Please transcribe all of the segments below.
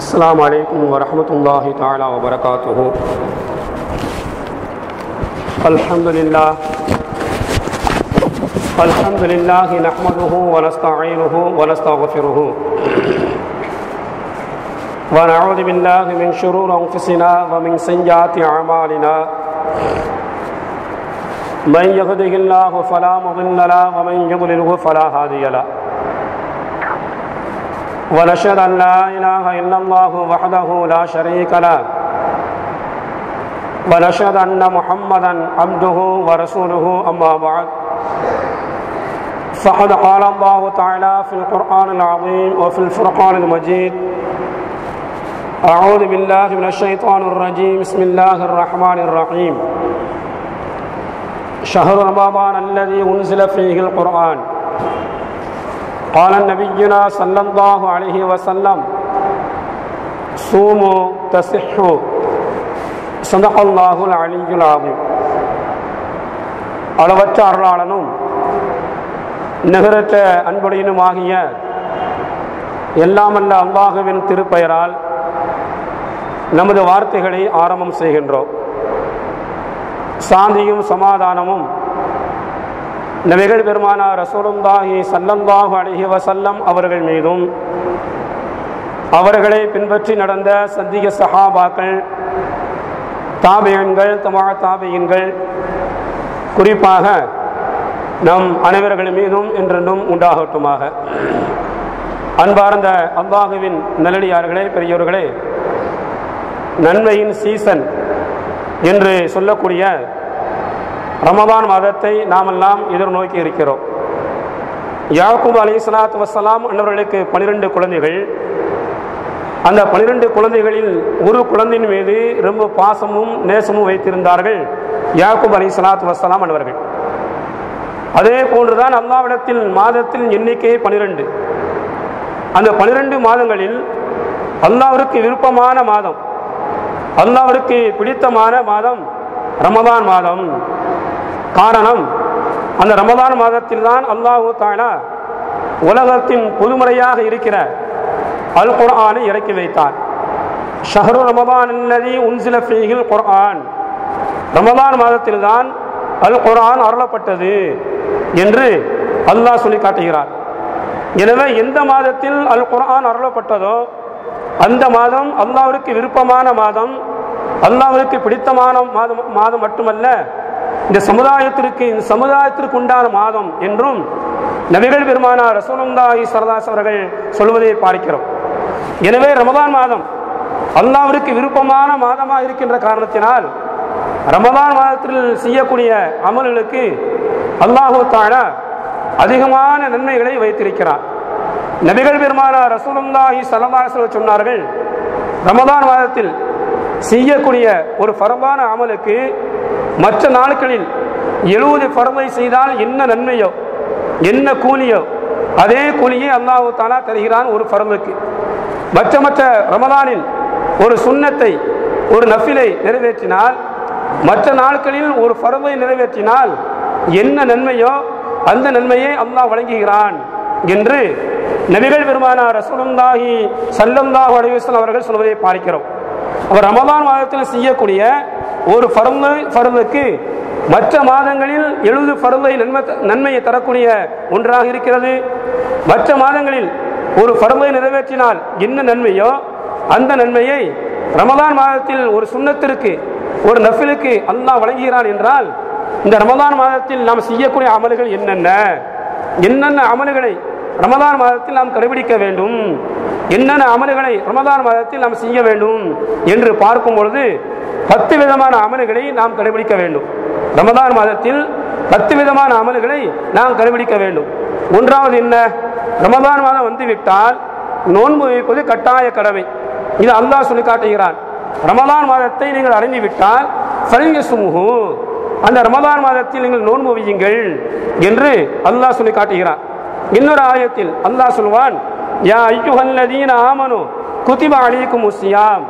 السلام عليكم ورحمة الله تعالى وبركاته. الحمد لله نحمده ونستعينه ونستغفره ونعوذ بالله من شرور أنفسنا ومن سيئات أعمالنا. من يهده الله فلا مضل له ومن يضلله فلا هادي له. ونشهد أن لا إله إلا الله وحده لا شريك له ونشهد أن محمدا عبده ورسوله. أما بعد فقد قال الله تعالى في القرآن العظيم وفي الفرقان المجيد: أعوذ بالله من الشيطان الرجيم. بسم الله الرحمن الرحيم. شهر رمضان الذي أنزل فيه القرآن. قال نبينا صلى الله عليه وسلم: صوموا تصحوا. صدق الله العلي العظيم. அளவற்ற அருளாளனும் நிகரற்ற அன்புடையனுமாகிய எல்லாமல்ல அல்லாஹுவின் திருப்பெயரால் நமது வார்த்தைகளை ஆரம்பம் செய்கின்றோம். சாந்தியும் சமாதானமும் நபிகள் பெருமானார் ரசூலுல்லாஹி ஸல்லல்லாஹு அலைஹி வஸல்லம் அவர்கள் மீதும் அவர்களை பின்பற்றி நடந்த சத்திய சஹாபாக்கள், தாபியீன்கள், தபா தாபியீன்கள், குறிப்பாக நம் அனைவர்கள் மீதும் என்றென்றும் உண்டாகட்டுமாக. அன்பார்ந்த அல்லாஹுவின் நல்லடியார்களே, பெரியோர்களே, நன்மையின் சீசன் என்று சொல்லக்கூடிய ரமதான் மாதத்தை நாமெல்லாம் எதிர்நோக்கி இருக்கிறோம். யாக்கூப் அலைஹிஸ்ஸலாத்து வஸ்ஸலாம் அன்னவர்களுக்கு 12 குழந்தைகள். அந்த 12 குழந்தைகளில் ஒரு குழந்தையின் மீது ரொம்ப பாசமும் நேசமும் வைத்திருந்தார்கள் யாக்கூப் அலைஹிஸ்ஸலாத்து வஸ்ஸலாம் அன்னவர்கள். அதே போன்றுதான் அல்லாஹ்விடத்தில் மாதத்தின் எண்ணிக்கை 12. அந்த 12 மாதங்களில் அல்லாஹ்விற்கு விருப்பமான மாதம், அல்லாஹ்விற்கு பிடித்தமான மாதம் ரமதான் மாதம். காரணம், அந்த ரமதான் மாதத்தில் தான் அல்லாஹு தஆலா உலகத்தின் பொதுமுறையாக இருக்கிற அல் குர்ஆனை இறக்கி வைத்தார். ஷஹ்ரு ரமதான் அல்லதி உன்சில ஃபீஹில் குர்ஆன். ரமதான் மாதத்தில் தான் அல் குர்ஆன் அருளப்பட்டது என்று அல்லாஹ் சொல்லி காட்டுகிறார். எனவே எந்த மாதத்தில் அல் குர்ஆன் அருளப்பட்டதோ அந்த மாதம் அல்லாஹ்விற்கு விருப்பமான மாதம், அல்லாஹ்விற்கு பிடித்தமான மாதம் மட்டுமல்ல, இந்த சமுதாயத்திற்கு உண்டான மாதம் என்றும் நபிகள் பெருமானார் ரசூலுல்லாஹி ஸல்லல்லாஹு அலைஹி அவர்கள் சொல்வதை பார்க்கிறோம். எனவே ரமதான் மாதம் அல்லாஹ்விற்கு விருப்பமான மாதமாக இருக்கின்ற காரணத்தினால் ரமதான் மாதத்தில் செய்யக்கூடிய அமல்களுக்கு அல்லாஹு தஆலா அதிகமான நன்மைகளை வைத்திருக்கிறார். நபிகள் பெருமானார் ரசூலுல்லாஹி ஸல்லல்லாஹு அலைஹி வஸல்லம் சொன்னார்கள், ரமதான் மாதத்தில் செய்யக்கூடிய ஒரு ஃபர்தான அமலுக்கு மற்ற நாட்களில் 70 ஃபர்தை செய்தால் என்ன நன்மையோ என்ன கூலியோ அதே கூலியை அல்லாஹு தஆலா தருகிறான் ஒரு ஃபர்துக்கு. மற்ற ரமதானில் ஒரு சுன்னத்தை, ஒரு நஃபிலை நிறைவேற்றினால், மற்ற நாட்களில் ஒரு ஃபர்தை நிறைவேற்றினால் என்ன நன்மையோ அந்த நன்மையை அல்லாஹ் வழங்குகிறான் என்று நபிகள் பெருமானார் ரசூலுல்லாஹி ஸல்லல்லாஹு அலைஹி வஸல்லம் அவர்கள் சொல்வதை பார்க்கிறோம். அவர் ரமதான் மாதத்தில் செய்யக்கூடிய ஒரு ஃபர்துக்கு மற்ற மாதங்களில் 70 ஃபர்தை நன்மையை தரக்கூடிய ஒன்றாக இருக்கிறது. மற்ற மாதங்களில் ஒரு ஃபர்தை நிறைவேற்றினால் என்ன நன்மையோ அந்த நன்மையை ரமதான் மாதத்தில் ஒரு சுன்னத்திற்கு, ஒரு நஃபிலுக்கு அல்லாஹ் வழங்குகிறான் என்றால், இந்த ரமதான் மாதத்தில் நாம் செய்யக்கூடிய அமல்கள் என்னென்ன அமல்களை ரமதான் மாதத்தில் நாம் கடைபிடிக்க வேண்டும், என்னென்ன அமல்களை ரமதான் மாதத்தில் நாம் செய்ய வேண்டும் என்று பார்க்கும் பொழுது 10 விதமான அமல்களை நாம் கடைபிடிக்க வேண்டும். ரமதான் மாதத்தில் 10 விதமான அமல்களை நாம் கடைபிடிக்க வேண்டும். ஒன்றாவது என்ன? ரமதான் மாதம் வந்துவிட்டால் நோன்பு வைப்பது கட்டாய கடமை. இது அல்லாஹ் சொல்லி காட்டுகிறான். ரமதான் மாதத்தை நீங்கள் அடைந்து விட்டால் ஃபல்யசுமுஹு, அந்த ரமதான் மாதத்தில் நீங்கள் நோன்பு வையுங்கள் என்று அல்லாஹ் சொல்லி காட்டுகிறான். இன்னொரு ஆயத்தில் அல்லாஹ் சொல்வான், யா அய்யுஹல்லதீன ஆமனு குதிப அலைக்குமுஸ் ஸியாம்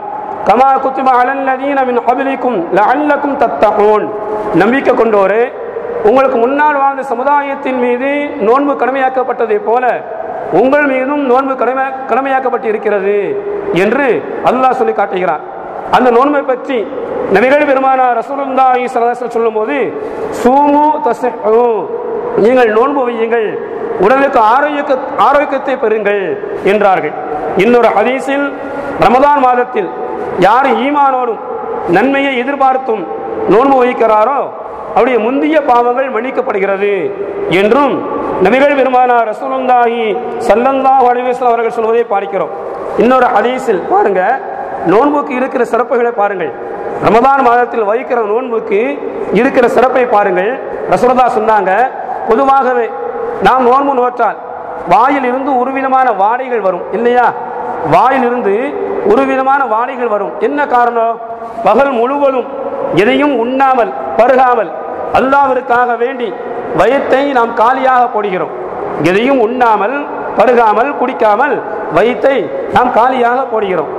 கமா குதிப அலல்லதீன மின் கப்லிக்கும் லஅல்லக்கும் தத்தகூன். நம்பிக்கை கொண்டோரே, உங்களுக்கு முன்னால் வாழ்ந்த சமுதாயத்தின் மீது நோன்பு கடமையாக்கப்பட்டதை போல உங்கள் மீதும் நோன்பு கடமையாக்கப்பட்டு இருக்கிறது என்று அல்லாஹ் சொல்லி காட்டுகிறார். அந்த நோன்பை பற்றி நபிகள் பெருமானார் ரசூலுல்லாஹி ஸல்லல்லாஹு அலைஹி வஸல்லம் சொல்லும்போது சூமு தஸ்ஹு, நீங்கள் நோன்பு வையுங்கள், உடலுக்கு ஆரோக்கியத்தை பெறுங்கள் என்றார்கள். இன்னொரு ஹதீஸில் ரமதான் மாதத்தில் யார் ஈமானோடும் நன்மையை எதிர்பார்த்தும் நோன்பு வைக்கிறாரோ அவருடைய முந்திய பாவங்கள் மன்னிக்கப்படுகிறது என்றும் நபிகள் பெருமானார் ரசூலுல்லாஹி ஸல்லல்லாஹு அலைஹி வஸல்லம் அவர்கள் சொல்வதை பார்க்கிறோம். இன்னொரு ஹதீஸில் பாருங்க, நோன்புக்கு இருக்கிற சிறப்புகளை பாருங்கள். ரமதான் மாதத்தில் வைக்கிற நோன்புக்கு இருக்கிற சிறப்பை பாருங்கள். ரசூலுல்லாஹ் சொன்னாங்க, பொதுவாகவே நாம் நோன்பு நோற்றால் வாயில் இருந்து ஒரு விதமான வாடைகள் வரும் இல்லையா? வாயில் இருந்து ஒரு விதமான வாடைகள் வரும். என்ன காரணம்? பகல் முழுவதும் எதையும் உண்ணாமல் பருகாமல் அல்லாஹ்விற்காக வேண்டி வயிற்றை நாம் காலியாக போடுகிறோம். எதையும் உண்ணாமல் பருகாமல் குடிக்காமல் வயிற்றை நாம் காலியாக போடுகிறோம்.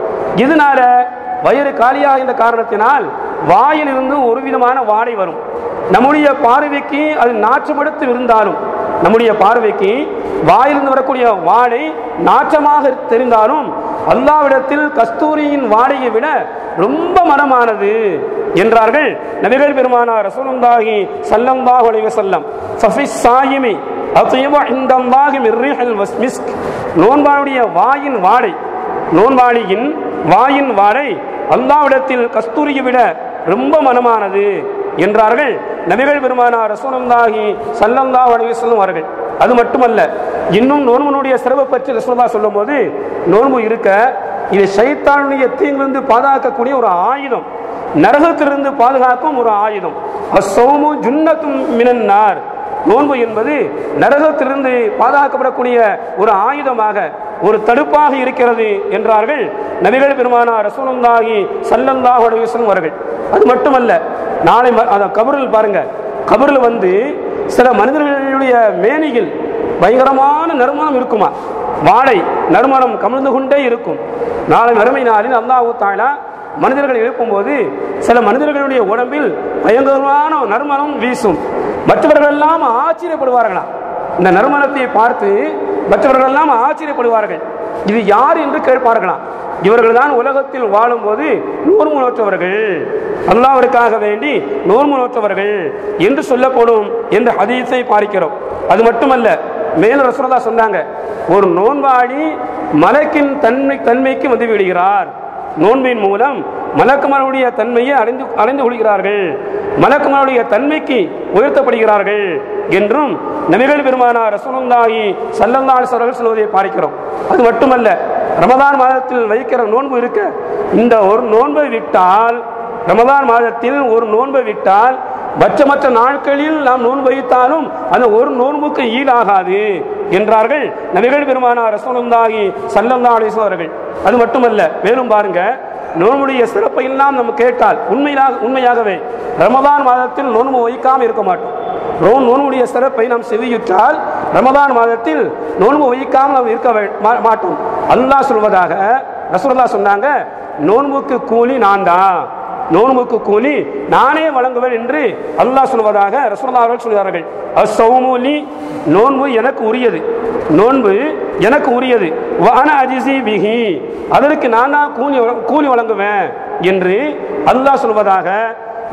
இதனால வயிறு காலியாகின்ற காரணத்தினால் வாயில் இருந்து ஒரு விதமான வாடை வரும். நம்முடைய பார்வைக்கு அது நாற்றமெடுத்து இருந்தாலும், நம்முடைய பார்வைக்கு வாயிலிருந்து வரக்கூடிய வாடை நாற்றமாக தெரிந்தாலும் அல்லாஹ்விடத்தில் கஸ்தூரியின் வாடையை விட ரொம்ப மனமானது என்றார்கள் நபிகள் பெருமானார் ரசூலுல்லாஹி ஸல்லல்லாஹு அலைஹி வஸல்லம். ஃபஃபிஸ் ஸாயிமி அத்யபு இன்தல்லாஹி மிர் ரீஹில் மிஸ்க், நோன்பாளியுடைய வாயின் வாடை, நோன்பாளியின் வாயின் வாடை அல்லாஹ்விடத்தில் கஸ்தூரியை விட ரொம்ப மனமானது என்றார்கள் நபிகள் பெருமானார் ரசூலுல்லாஹி ஸல்லல்லாஹு அலைஹி வஸல்லம் அவர்கள். அது மட்டுமல்ல, இன்னும் நோன்புடைய சிறப்பை பற்றி ரசூலுல்லாஹ் சொல்லும்போது, நோன்பு இருக்க இது ஷைத்தானுடைய தீங்கிலிருந்து பாதுகாக்கக்கூடிய ஒரு ஆயுதம், நரகத்திலிருந்து பாதுகாக்கும் ஒரு ஆயுதம். அஸ்ஸௌமு ஜுன்னத்தும் மினன் நார், நோன்பு என்பது நரகத்திலிருந்து பாதுகாக்கப்படக்கூடிய ஒரு ஆயுதமாக, ஒரு தடுப்பாக இருக்கிறது என்றார்கள் நபிகள் பெருமானார் ரசூலுல்லாஹி ஸல்லல்லாஹு அலைஹி வஸல்லம் அவர்கள். அது மட்டுமல்ல, நாளை கபரில் பாருங்க, கபரில் வந்து சில மனிதர்களுடைய மேனிகள் பயங்கரமான நறுமணம் இருக்குமா, வாடை நறுமணம் கமிழ்ந்து கொண்டே இருக்கும். நாளை மறுமை நாளில் அல்லாஹ் தஆலா மனிதர்கள் எழுப்பும்போது சில மனிதர்களுடைய உடம்பில் பயங்கரமான நறுமணம் வீசும். மற்றவர்கள் எல்லாம் ஆச்சரியப்படுவார்களாம். இந்த நறுமணத்தை பார்த்து மற்றவர்கள் எல்லாம் ஆச்சரியப்படுவார்கள். இது யார் என்று கேட்பார்களாம். இவர்கள் தான் உலகத்தில் வாழும் போது நோன்பு நோற்றவர்கள், அல்லாஹ்விற்காக வேண்டி நோன்பு நோற்றவர்கள் என்று சொல்லப்படும் என்ற ஹதீஸை பார்க்கிறோம். அது மட்டுமல்ல, மேலும் ரசூலுல்லாஹ் சொன்னாங்க, ஒரு நோன்பாளி மலக்கின் தன்மைக்கு வந்து விடுகிறார். நோன்பின் மூலம் மலக்குமாருடைய தன்மையை அடைந்து கொள்கிறார்கள், மலக்குமாருடைய தன்மைக்கு உயர்த்தப்படுகிறார்கள் என்றும் நபிகள் பெருமானார் ரசூலுல்லாஹி ஸல்லல்லாஹு அலைஹி வஸல்லம் சொல்வதை பார்க்கிறோம். அது மட்டுமல்ல, ரமதான் மாதத்தில் வைக்கிற நோன்பு இருக்க, இந்த ஒரு நோன்பை விட்டால், ரமதான் மாதத்தில் ஒரு நோன்பை விட்டால் மற்ற நாட்களில் நாம் நோன்பு வைத்தாலும் அந்த ஒரு நோன்புக்கு ஈடாகாது என்றார்கள் நபிகள் பெருமானார் ரசூலுல்லாஹி ஸல்லல்லாஹு அலைஹி வஸல்லம் அவர்கள். அது மட்டுமல்ல, மேலும் பாருங்க, நோன்புடைய சிறப்பை எல்லாம் நம்ம கேட்டால் உண்மையாகவே ரமதான் மாதத்தில் நோன்பு வைக்காமல் இருக்க மாட்டோம். நோன்புடைய சிறப்பை நாம் செவியுற்றால் ரமதான் மாதத்தில் நோன்பு வைக்காமல் நாம் இருக்க மாட்டோம். அல்லாஹ் சொல்வதாக ரசூலுல்லாஹ் சொன்னாங்க, நோன்புக்கு கூலி நான் தான், நோன்புக்கு கூலி நானே வழங்குவேன் என்று அல்லாஹ் சொல்வதாக ரசூலுல்லாஹ் அவர்கள் சொல்கிறார்கள். அஸ்ஸௌமு லி, நோன்பு எனக்கு உரியது, நோன்பு எனக்கு உரியது, வஅன அஜ்ஸி பிஹி, அதற்கு நான் தான் கூலி வழங்குவேன் என்று அல்லாஹ் சொல்வதாக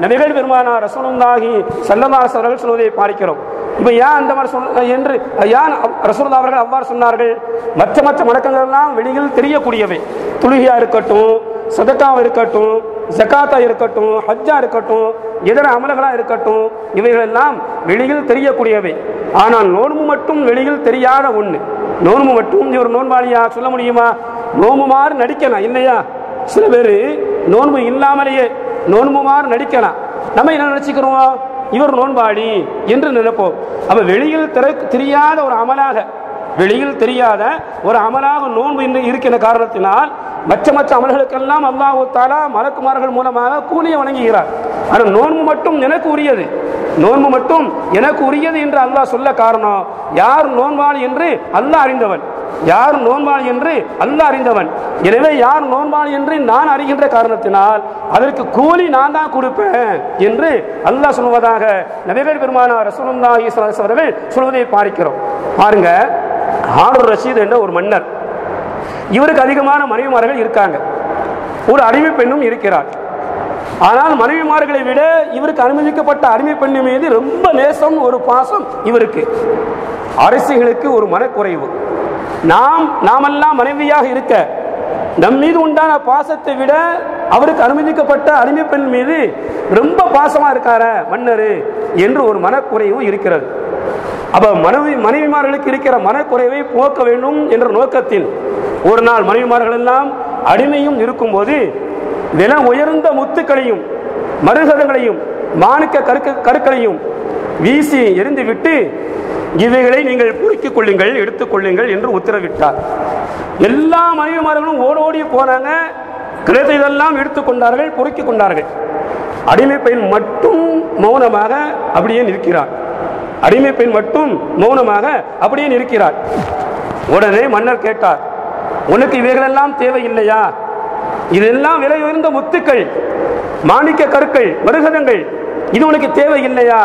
நபிகள் பெருமானார் ரசூலுல்லாஹி ஸல்லல்லாஹு அலைஹி வஸல்லம் சொல்வதை பார்க்கிறோம். இப்போ ஏன் அந்த மாதிரி என்று ஏன் ரசூலுல்லாஹ் அவர்கள் அவ்வாறு சொன்னார்கள்? மற்ற வணக்கங்கள் எல்லாம் வெளியில் தெரியக்கூடியவை, தொழுகையா இருக்கட்டும், சதக்காவா இருக்கட்டும், ஜகாத்தா இருக்கட்டும், ஹஜ்ஜா இருக்கட்டும், இதர அமல்களா இருக்கட்டும், இவைகள் எல்லாம் வெளியில் தெரியக்கூடியவை. ஆனால் நோன்பு மட்டும் வெளியில் தெரியாத ஒண்ணு. நோன்பு மட்டும் ஒரு நோன்பாளியா சொல்ல முடியுமா? நோன்பு மாதிரி நடிக்கலாம் இல்லையா? சில பேர் நோன்பு இல்லாமலேயே நோன்பு மாதிரி நடிக்கலாம். நம்ம என்ன நினைச்சுக்கிறோம்? இவர் நோன்பாளி என்று நினைப்போம். அப்ப வெளியில் தெரியாத ஒரு அமலாக, வெளியில் தெரியாத ஒரு அமலாக நோன்பு என்று இருக்கிற காரணத்தினால் மற்ற அமல்களுக்கெல்லாம் அல்லாஹ் தஆலா மலக்குமார்கள் மூலமாக கூலியை வழங்குகிறார். ஆனால் நோன்பு மட்டும் எனக்கு உரியது, நோன்பு மட்டும் எனக்கு உரியது என்று அல்லாஹ் சொல்ல காரணம், யார் நோன்பாளி என்று அல்லாஹ் அறிந்தவன், யார் நோன்பாளி என்று அல்லாஹ் அறிந்தவன். எனவே யார் நோன்பாளி என்று நான் அறிகின்ற காரணத்தினால் அதற்கு கூலி நான் தான் கொடுப்பேன் என்று அல்லாஹ் சொல்வதாக நபிகள் பெருமானார் ரசூலுல்லாஹி ஸல்லல்லாஹு அலைஹி வஸல்லம் அவர்கள் சொல்வதை பார்க்கிறோம். பாருங்க, ஹாரூன் ரஷீத் என்ற ஒரு மன்னர், இவருக்கு அதிகமான மனைவிமார்கள் இருக்காங்க, ஒரு அடிமை பெண்ணும் இருக்கிறார். ஆனால் மனைவிமார்களை விட இவருக்கு அனுமதிக்கப்பட்ட அடிமை பெண் மீது ரொம்ப நேசம், ஒரு பாசம் இவருக்கு. அரசிகளுக்கு ஒரு மனக்குறைவு, நாமெல்லாம் மனைவியாக இருக்க நம் மீது உண்டான பாசத்தை விட அவருக்கு அனுமதிக்கப்பட்ட அடிமை பெண் மீது ரொம்ப பாசமா இருக்கார மன்னர் என்று ஒரு மனக்குறைவு இருக்கிறது. அப்ப மனைவிமார்களுக்கு இருக்கிற மனக்குறைவை போக்க வேண்டும் என்ற நோக்கத்தில் ஒரு நாள் மனைவிமார்கள் எல்லாம் அடிமையும் இருக்கும் போது விலை உயர்ந்த முத்துக்களையும் மருகதங்களையும் மாணிக்க கற்களையும் வீசி எரிந்துவிட்டு இவைகளை நீங்கள் பொறுக்கிக் கொள்ளுங்கள், எடுத்துக் கொள்ளுங்கள் என்று உத்தரவிட்டார். எல்லா மனைவிமார்களும் ஓடோடி போனாங்க, கிடைத்ததெல்லாம் எடுத்துக்கொண்டார்கள், பொறுக்கிக் கொண்டார்கள். அடிமை பெண் மட்டும் மௌனமாக அப்படியே நிற்கிறார். அடிமை பெண் மட்டும் மௌனமாக அப்படியே நிற்கிறார். உடனே மன்னர் கேட்டார், உனக்கு இவைகளெல்லாம் தேவையில்லையா? இதெல்லாம் விலை உயர்ந்த முத்துக்கள், மாணிக்க கற்கள், மருகதங்கள், இது உனக்கு தேவையில்லையா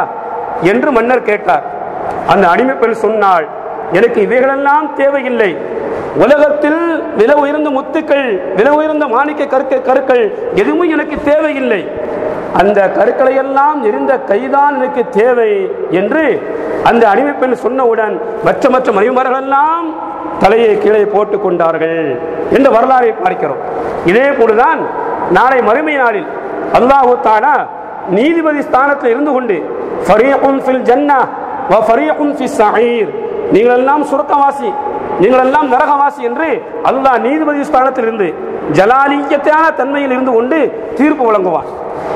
என்று மன்னர் கேட்டார். அந்த அடிமை பெண் சொன்னாள், எனக்கு இவைகளெல்லாம் தேவையில்லை. உலகத்தில் விலை உயர்ந்த முத்துக்கள், விலை உயர்ந்த மாணிக்க கற்கள் எதுவும் எனக்கு தேவையில்லை. அந்த கற்களை எல்லாம் எரிந்த கைதான் எனக்கு தேவை என்று அந்த அடிமை பெண் சொன்னவுடன் மற்ற மனைவிமார்கள் எல்லாம் தலையை கீழே போட்டுக் கொண்டார்கள் என்ற வரலாறை பார்க்கிறோம். இதே போலதான் நாளை மறுமை நாளில் அல்லாஹ் தஆலா நீதிபதி ஸ்தானத்தில் இருந்து கொண்டு ஃபரீகுன் ஃபில் ஜன்னah வ ஃபரீகுன் ஃபிஸ் ஸஈர், நீங்கள் எல்லாம் சுருக்கவாசி, நீங்கள் எல்லாம் நரகவாசி என்று அல்லாஹ் நீதிபதி ஸ்தானத்தில் இருந்து ஜலாலியத்தான தன்மையில் இருந்து கொண்டு தீர்ப்பு வழங்குவார்.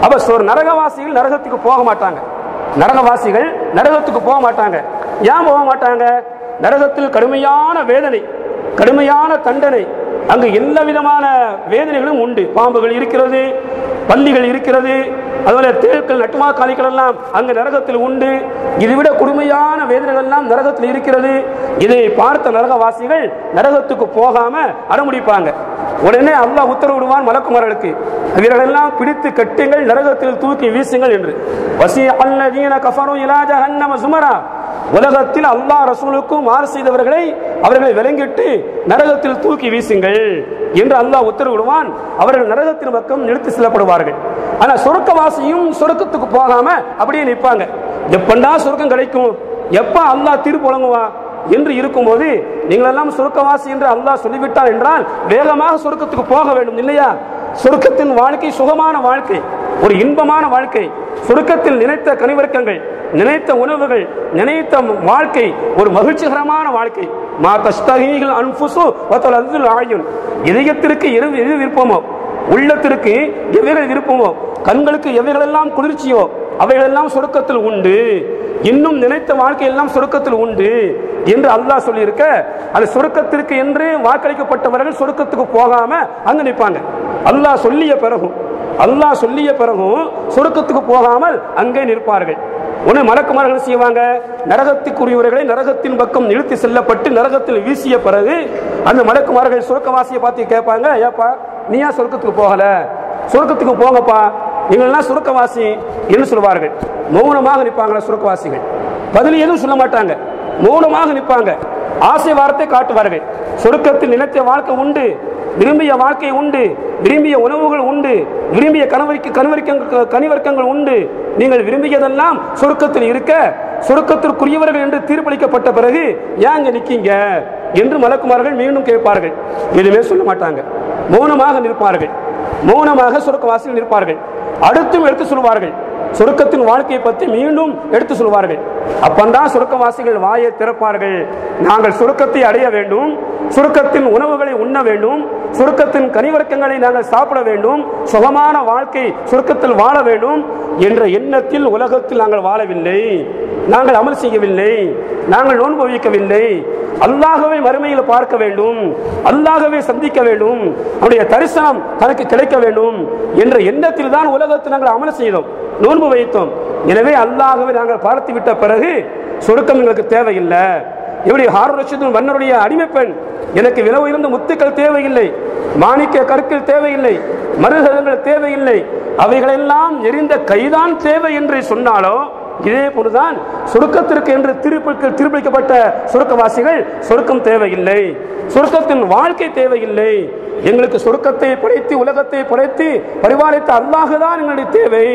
அப்ப நரகவாசிகள் நரகத்துக்கு போக மாட்டாங்க, நரகவாசிகள் நரகத்துக்கு போக மாட்டாங்க. ஏன் போக மாட்டாங்க? நரகத்தில் கடுமையான வேதனை, கடுமையான தண்டனை, அங்கு எல்லா விதமான வேதனைகளும் உண்டு. பாம்புகள் இருக்கிறது, பல்லிகள் இருக்கிறது, அதுபோல தேள்கள், நட்டுமாக்காளிகள் எல்லாம் அங்கு நரகத்தில் உண்டு. இதைவிட கொடுமையான வேதனைகள் எல்லாம் நரகத்தில் இருக்கிறது. இதை பார்த்த நரகவாசிகள் நரகத்துக்கு போகாம அடமுடிப்பாங்க. உடனே அல்லாஹ் உத்தரவிடுவான் மலக்குமார்களுக்கு, இவர்களெல்லாம் பிடித்து கட்டுங்கள், நரகத்தில் தூக்கி வீசுங்கள் என்று. வஸீஅல்லதீன கஃபரு இலா ஜஹன்னம ஸுமரா, உலகத்தில் அல்லாஹ் ரசூலுக்கும் மாறு செய்தவர்களை அவர்களை விலங்கிட்டு நரகத்தில் தூக்கி வீசுங்கள் என்று அல்லாஹ் உத்தரவிடுவான். அவர்கள் நரகத்தின் பக்கம் நிறுத்தி செல்லப்படுவார்கள். ஆனா சொர்க்கவாசியும் சொர்க்கத்துக்கு போகாம அப்படியே நிற்பாங்க. எப்பண்டா சொர்க்கம் கிடைக்கும், எப்ப அல்லாஹ் தீர்ப்பு வழங்குவா என்று இருக்கும்போது, நீங்கள் எல்லாம் சொர்க்கவாசி என்று அல்லாஹ் சொல்லிவிட்டார் என்றால் வேகமாக சொர்க்கத்துக்கு போக வேண்டும் இல்லையா? சொர்க்கத்தின் வாழ்க்கை சுகமான வாழ்க்கை, ஒரு இன்பமான வாழ்க்கை. சொர்க்கத்தில் நினைத்த கனிவர்க்கங்கள், நினைத்த உணவுகள், நினைத்த வாழ்க்கை ஒரு மகிழ்ச்சிகரமான வாழ்க்கை. மா தஸ்தஹீல் அன்ஃபுஸு வ தலதுல் அயூன், இதயத்திற்கு எது விருப்பமோ, உள்ளத்திற்கு எவைகள் விருப்பமோ, கண்களுக்கு எவைகளெல்லாம் குளிர்ச்சியோ அவைகளெல்லாம் சொர்க்கத்தில் உண்டு. இன்னும் நினைத்த வாழ்க்கை எல்லாம் சொர்க்கத்தில் உண்டு என்று அல்லாஹ் சொல்லி இருக்க, அது சொர்க்கத்திற்கு என்று வாக்களிக்கப்பட்டவர்கள் சொர்க்கத்துக்கு போகாம அங்க நிற்பாங்க. அல்லாஹ் சொல்லிய பிறகும் சொர்க்கத்துக்கு போகாமல் அங்கே நிற்பார்கள். உடனே மலக்குமார்கள் செய்வாங்க, நரகத்துக்குரியவர்களை நரகத்தின் பக்கம் இழுத்து செல்லப்பட்டு நரகத்தில் வீசிய பிறகு அந்த மலக்குமார்கள் சொர்க்கவாசியை பார்த்து கேட்பாங்க, ஏப்பா நீ ஏன் சொர்க்கத்துக்கு போகல? சொர்க்கத்துக்கு போங்கப்பா, நீங்கள்லாம் சொர்க்கவாசி என்று சொல்வார்கள். மௌனமாக நிற்பாங்களா சொர்க்கவாசிகள்? பதில் எதுவும் சொல்ல மாட்டாங்க, மௌனமாக நிற்பாங்க. ஆசை வார்த்தை காட்டுவார்கள். சொர்க்கத்தில் நினைத்த வாழ்க்கை உண்டு, விரும்பிய வாழ்க்கை உண்டு, விரும்பிய உணவுகள் உண்டு, விரும்பிய கனிவர்க்கங்கள் உண்டு. நீங்கள் விரும்பியதெல்லாம் சொர்க்கத்தில் இருக்க, சொர்க்கத்திற்குரியவர்கள் என்று தீர்ப்பளிக்கப்பட்ட பிறகு ஏன் இங்க நிக்கீங்க என்று மலக்குமார்கள் மீண்டும் கேட்பார்கள். எதுவுமே சொல்ல மாட்டாங்க, மௌனமாக நிற்பார்கள். மௌனமாக சொர்க்கவாசிகள் நிற்பார்கள். அடுத்தும் எடுத்து சொல்வார்கள், சொர்க்கத்தின் வாழ்க்கையை பற்றி மீண்டும் எடுத்து சொல்வார்கள். அப்பந்தான் சொர்க்கவாசிகள் வாயை திறப்பார்கள், நாங்கள் சொர்க்கத்தை அடைய வேண்டும், சொர்க்கத்தின் உணவுகளை உண்ண வேண்டும், சொர்க்கத்தின் கனிவர்க்கங்களை நாங்கள் சாப்பிட வேண்டும், சுகமான வாழ்க்கை சொர்க்கத்தில் வாழ வேண்டும் என்ற எண்ணத்தில் உலகத்தில் நாங்கள் வாழவில்லை, நாங்கள் அமல் செய்யவில்லை, நாங்கள் நோன்பு வைக்கவில்லை, அல்லாஹ்வை மறுமையில் பார்க்க வேண்டும், அல்லாஹ்வை சந்திக்க வேண்டும், அவருடைய தரிசனம் தனக்கு கிடைக்க வேண்டும் என்ற எண்ணத்தில் தான் உலகத்தில் நாங்கள் அமல் செய்தோம், நோன்பு வைத்தோம். எனவே அல்லாஹ்வை நாங்கள் பார்த்து விட்ட பிறகு சொர்க்கம் எங்களுக்கு தேவையில்லை. எப்படி ஹாரூன் ரஷீத் மன்னருடைய அடிமை பெண், எனக்கு விலை உயர்ந்த முத்துக்கள் தேவையில்லை, மாணிக்க கற்கள் தேவையில்லை, மருகதங்கள் தேவையில்லை, அவைகளெல்லாம் எரிந்த கைதான் தேவை என்று சொன்னாலோ இதே போன்றுதான் சொர்க்கத்திற்கு என்று திருப்பிக்கப்பட்ட சொர்க்கவாசிகள் சொர்க்கம் தேவையில்லை, சொர்க்கத்தின் வாழ்க்கை தேவையில்லை, எங்களுக்கு சொர்க்கத்தை படைத்து உலகத்தை படைத்து பரிபாலித்த அல்லாஹ் தான் எங்களுடைய தேவை,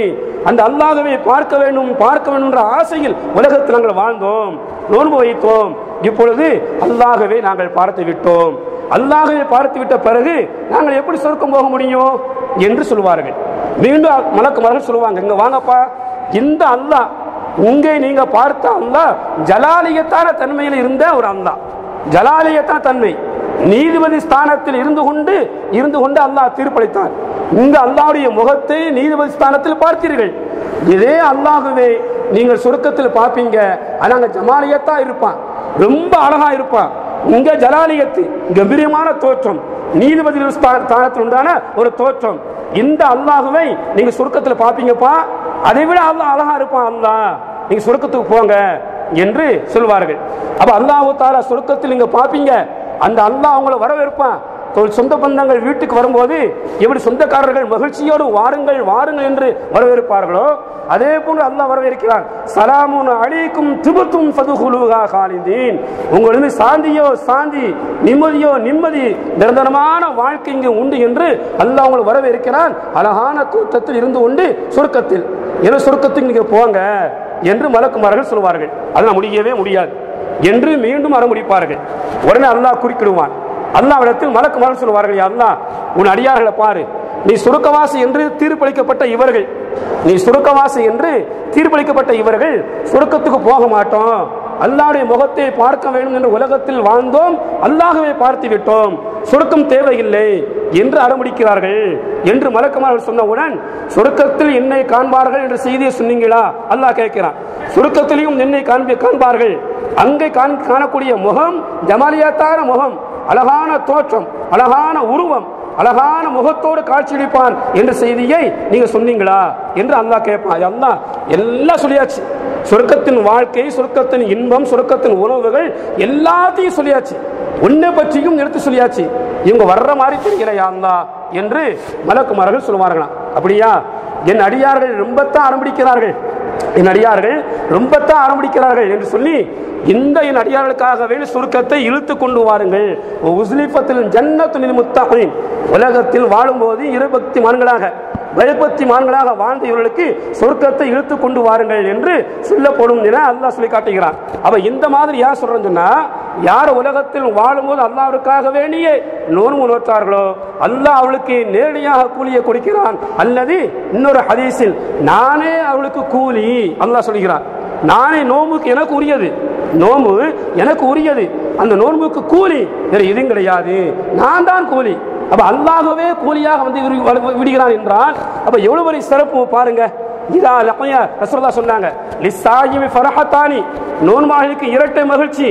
அந்த அல்லாஹ்வை பார்க்க வேண்டும் என்ற ஆசையில் உலகத்தில் நாங்கள் வாழ்ந்தோம், நோன்பு வைத்தோம், இப்பொழுது அல்லாஹ்வை நாங்கள் பார்த்து விட்டோம், அல்லாஹ்வை பார்த்து விட்ட பிறகு நாங்கள் எப்படி சொர்க்கம் போக முடியும் என்று சொல்வார்கள். மீண்டும் மலக்குமார்கள் சொல்லுவாங்க, இங்க வாங்கப்பா, இந்த அல்லாஹ் இங்கே நீங்க பார்த்த அல்லாஹ் ஜலாலியத்தான தன்மையில் இருந்த ஒரு அல்லாஹ், ஜலாலியத்தான தன்மை, நீதிபதி ஸ்தானத்தில் இருந்து கொண்டு அல்லாஹ் தீர்ப்பளித்தார். இங்க அல்லாஹ்வுடைய முகத்தை நீதிபதி ஸ்தானத்தில் பார்த்தீர்கள், இதே அல்லாஹ்வை நீங்கள் சொர்க்கத்தில் பார்ப்பீங்க, அங்க ஜமாலியத்தா இருப்பான், ரொம்ப அழகா இருப்பான், இங்க ஜலாலியத்து கம்பீரமான தோற்றம், நீதிபதி ஸ்தானத்தில் உண்டான ஒரு தோற்றம், இந்த அல்லாஹ்வை நீங்க சொர்க்கத்தில் பார்ப்பீங்கப்பா, அதை விட அல்லாஹ் அழகா இருப்பான், அல்லாஹ் நீங்க சொர்க்கத்துக்கு போங்க என்று சொல்வார்கள். அப்ப அல்லாஹ் தஆலா சொர்க்கத்தில் நீங்க பார்ப்பீங்க, அந்த அல்லாஹ் அவங்களை வரவேற்பான். சொந்த பந்தங்கள் வீட்டுக்கு வரும்போது எப்படி சொந்தக்காரர்கள் மகிழ்ச்சியோடு வாருங்கள் வாருங்கள் என்று வரவேற்பார்களோ அதே போன்று அல்லாஹ் வரவேற்கிறான். சலாமுன் அலைக்கும் திபுத்தும் ஃபதுகுலுஹா காலிதீன், உங்களுக்கு சாந்தியோ சாந்தி, நிம்மதியோ நிம்மதி, நிரந்தரமான வாழ்க்கை இங்கு உண்டு என்று அல்லாஹ் உங்களை வரவேற்கிறான். அழகான தோற்றத்தில் இருந்து கொண்டு சொர்க்கத்தில் சொர்க்கத்துக்கு நீங்க போங்க என்று மலக்குமார்கள் சொல்வார்கள். அதெல்லாம் முடியவே முடியாது என்று மீண்டும் அறமுடிப்பார்கள். உடனே அல்லாஹ் குறுக்கிடுவான். அல்லாஹ்விடத்தில் மலக்குமார்கள் சொல்வார்கள், அல்லாஹ் உன் அடியார்களை பாரு, நீ சுருக்கவாசி என்று தீர்ப்பளிக்கப்பட்ட இவர்கள், நீ சுருக்கவாசி என்று தீர்ப்பளிக்கப்பட்ட இவர்கள் சுருக்கத்துக்கு போக மாட்டோம், அல்லாஹ்வுடைய முகத்தை பார்க்க வேண்டும் என்று உலகத்தில் வாழ்ந்தோம், அல்லாஹ்வை பார்த்து விட்டோம், சுருக்கம் தேவையில்லை என்று அடம்பிடிக்கிறார்கள் என்று மலக்குமார்கள் சொன்னவுடன், சுருக்கத்தில் என்னை காண்பார்கள் என்ற செய்தியை சொன்னீங்களா? அல்லாஹ் கேட்கிறான். சுருக்கத்திலையும் என்னை காண்பார்கள், அங்கே காணக்கூடிய முகம் ஜமாலியத்தான முகம், அழகான தோற்றம், அழகான உருவம், அழகான முகத்தோடு காட்சியளிப்பான் என்ற செய்தியை நீங்க சொன்னீங்களா என்று அல்லாஹ் கேட்பான். அல்லாஹ் எல்லாம் சொல்லியாச்சு, சொர்க்கத்தின் வாழ்க்கை, சொர்க்கத்தின் இன்பம், சொர்க்கத்தின் உணவுகள் எல்லாத்தையும் சொல்லியாச்சு, உன்னை பற்றியும் எடுத்து சொல்லியாச்சு, இவங்க வர்ற மாதிரி தெரியலையா அல்லாஹ் என்று மலக்குமார்கள் சொல்லுவார்களாம். அப்படியா, என் அடியார்கள் ரொம்பத்தான் ஆரம்பிக்கிறார்கள், என் அடியார்கள் ரொம்பத்தான் ஆரம்பிக்கிறார்கள் என்று சொல்லி இந்த என் அடியார்களுக்காகவே சுருக்கத்தை இழுத்து கொண்டு வாருங்கள். உலகத்தில் வாழும்போது இருபக்திமான்களாக பயபக்திமான்களாக வாழ்ந்த இவர்களுக்கு சொர்க்கத்தை இழுத்து கொண்டு வாருங்கள் என்று சொல்லப்படும் என அல்லாஹ் சொல்லி காட்டுகிறான். அப்ப இந்த மாதிரி யார் சொல்றேன்னு சொன்னா, யார் உலகத்தில் வாழும்போது அல்லாஹ்வுக்காக வேண்டியே நோன்பு நோற்றார்களோ அல்லாஹ் அவளுக்கு நேரடியாக கூலியை கொடுக்கிறான். அல்லது இன்னொரு ஹதீஸில் நானே அவளுக்கு கூலி அல்லாஹ் சொல்கிறான். நானே நோன்புக்கு எனக்கு உரியது, நோன்பு எனக்கு உரியது, அந்த நோன்புக்கு கூலி வேற எதுவும் கிடையாது, நான் தான் கூலி. அப்ப அல்லாஹ்வே கூலியாக வந்து விடுகிறான் என்றால் அப்ப எவ்வளவு பெரிய சிறப்பு பாருங்க. இதா லக்யா ரசூலுல்லாஹ் சொன்னாங்க, லிஸ்ஸாயிமி ஃபரஹத்தானி, நோன்பாளிக்கு இரட்டை மகிழ்ச்சி,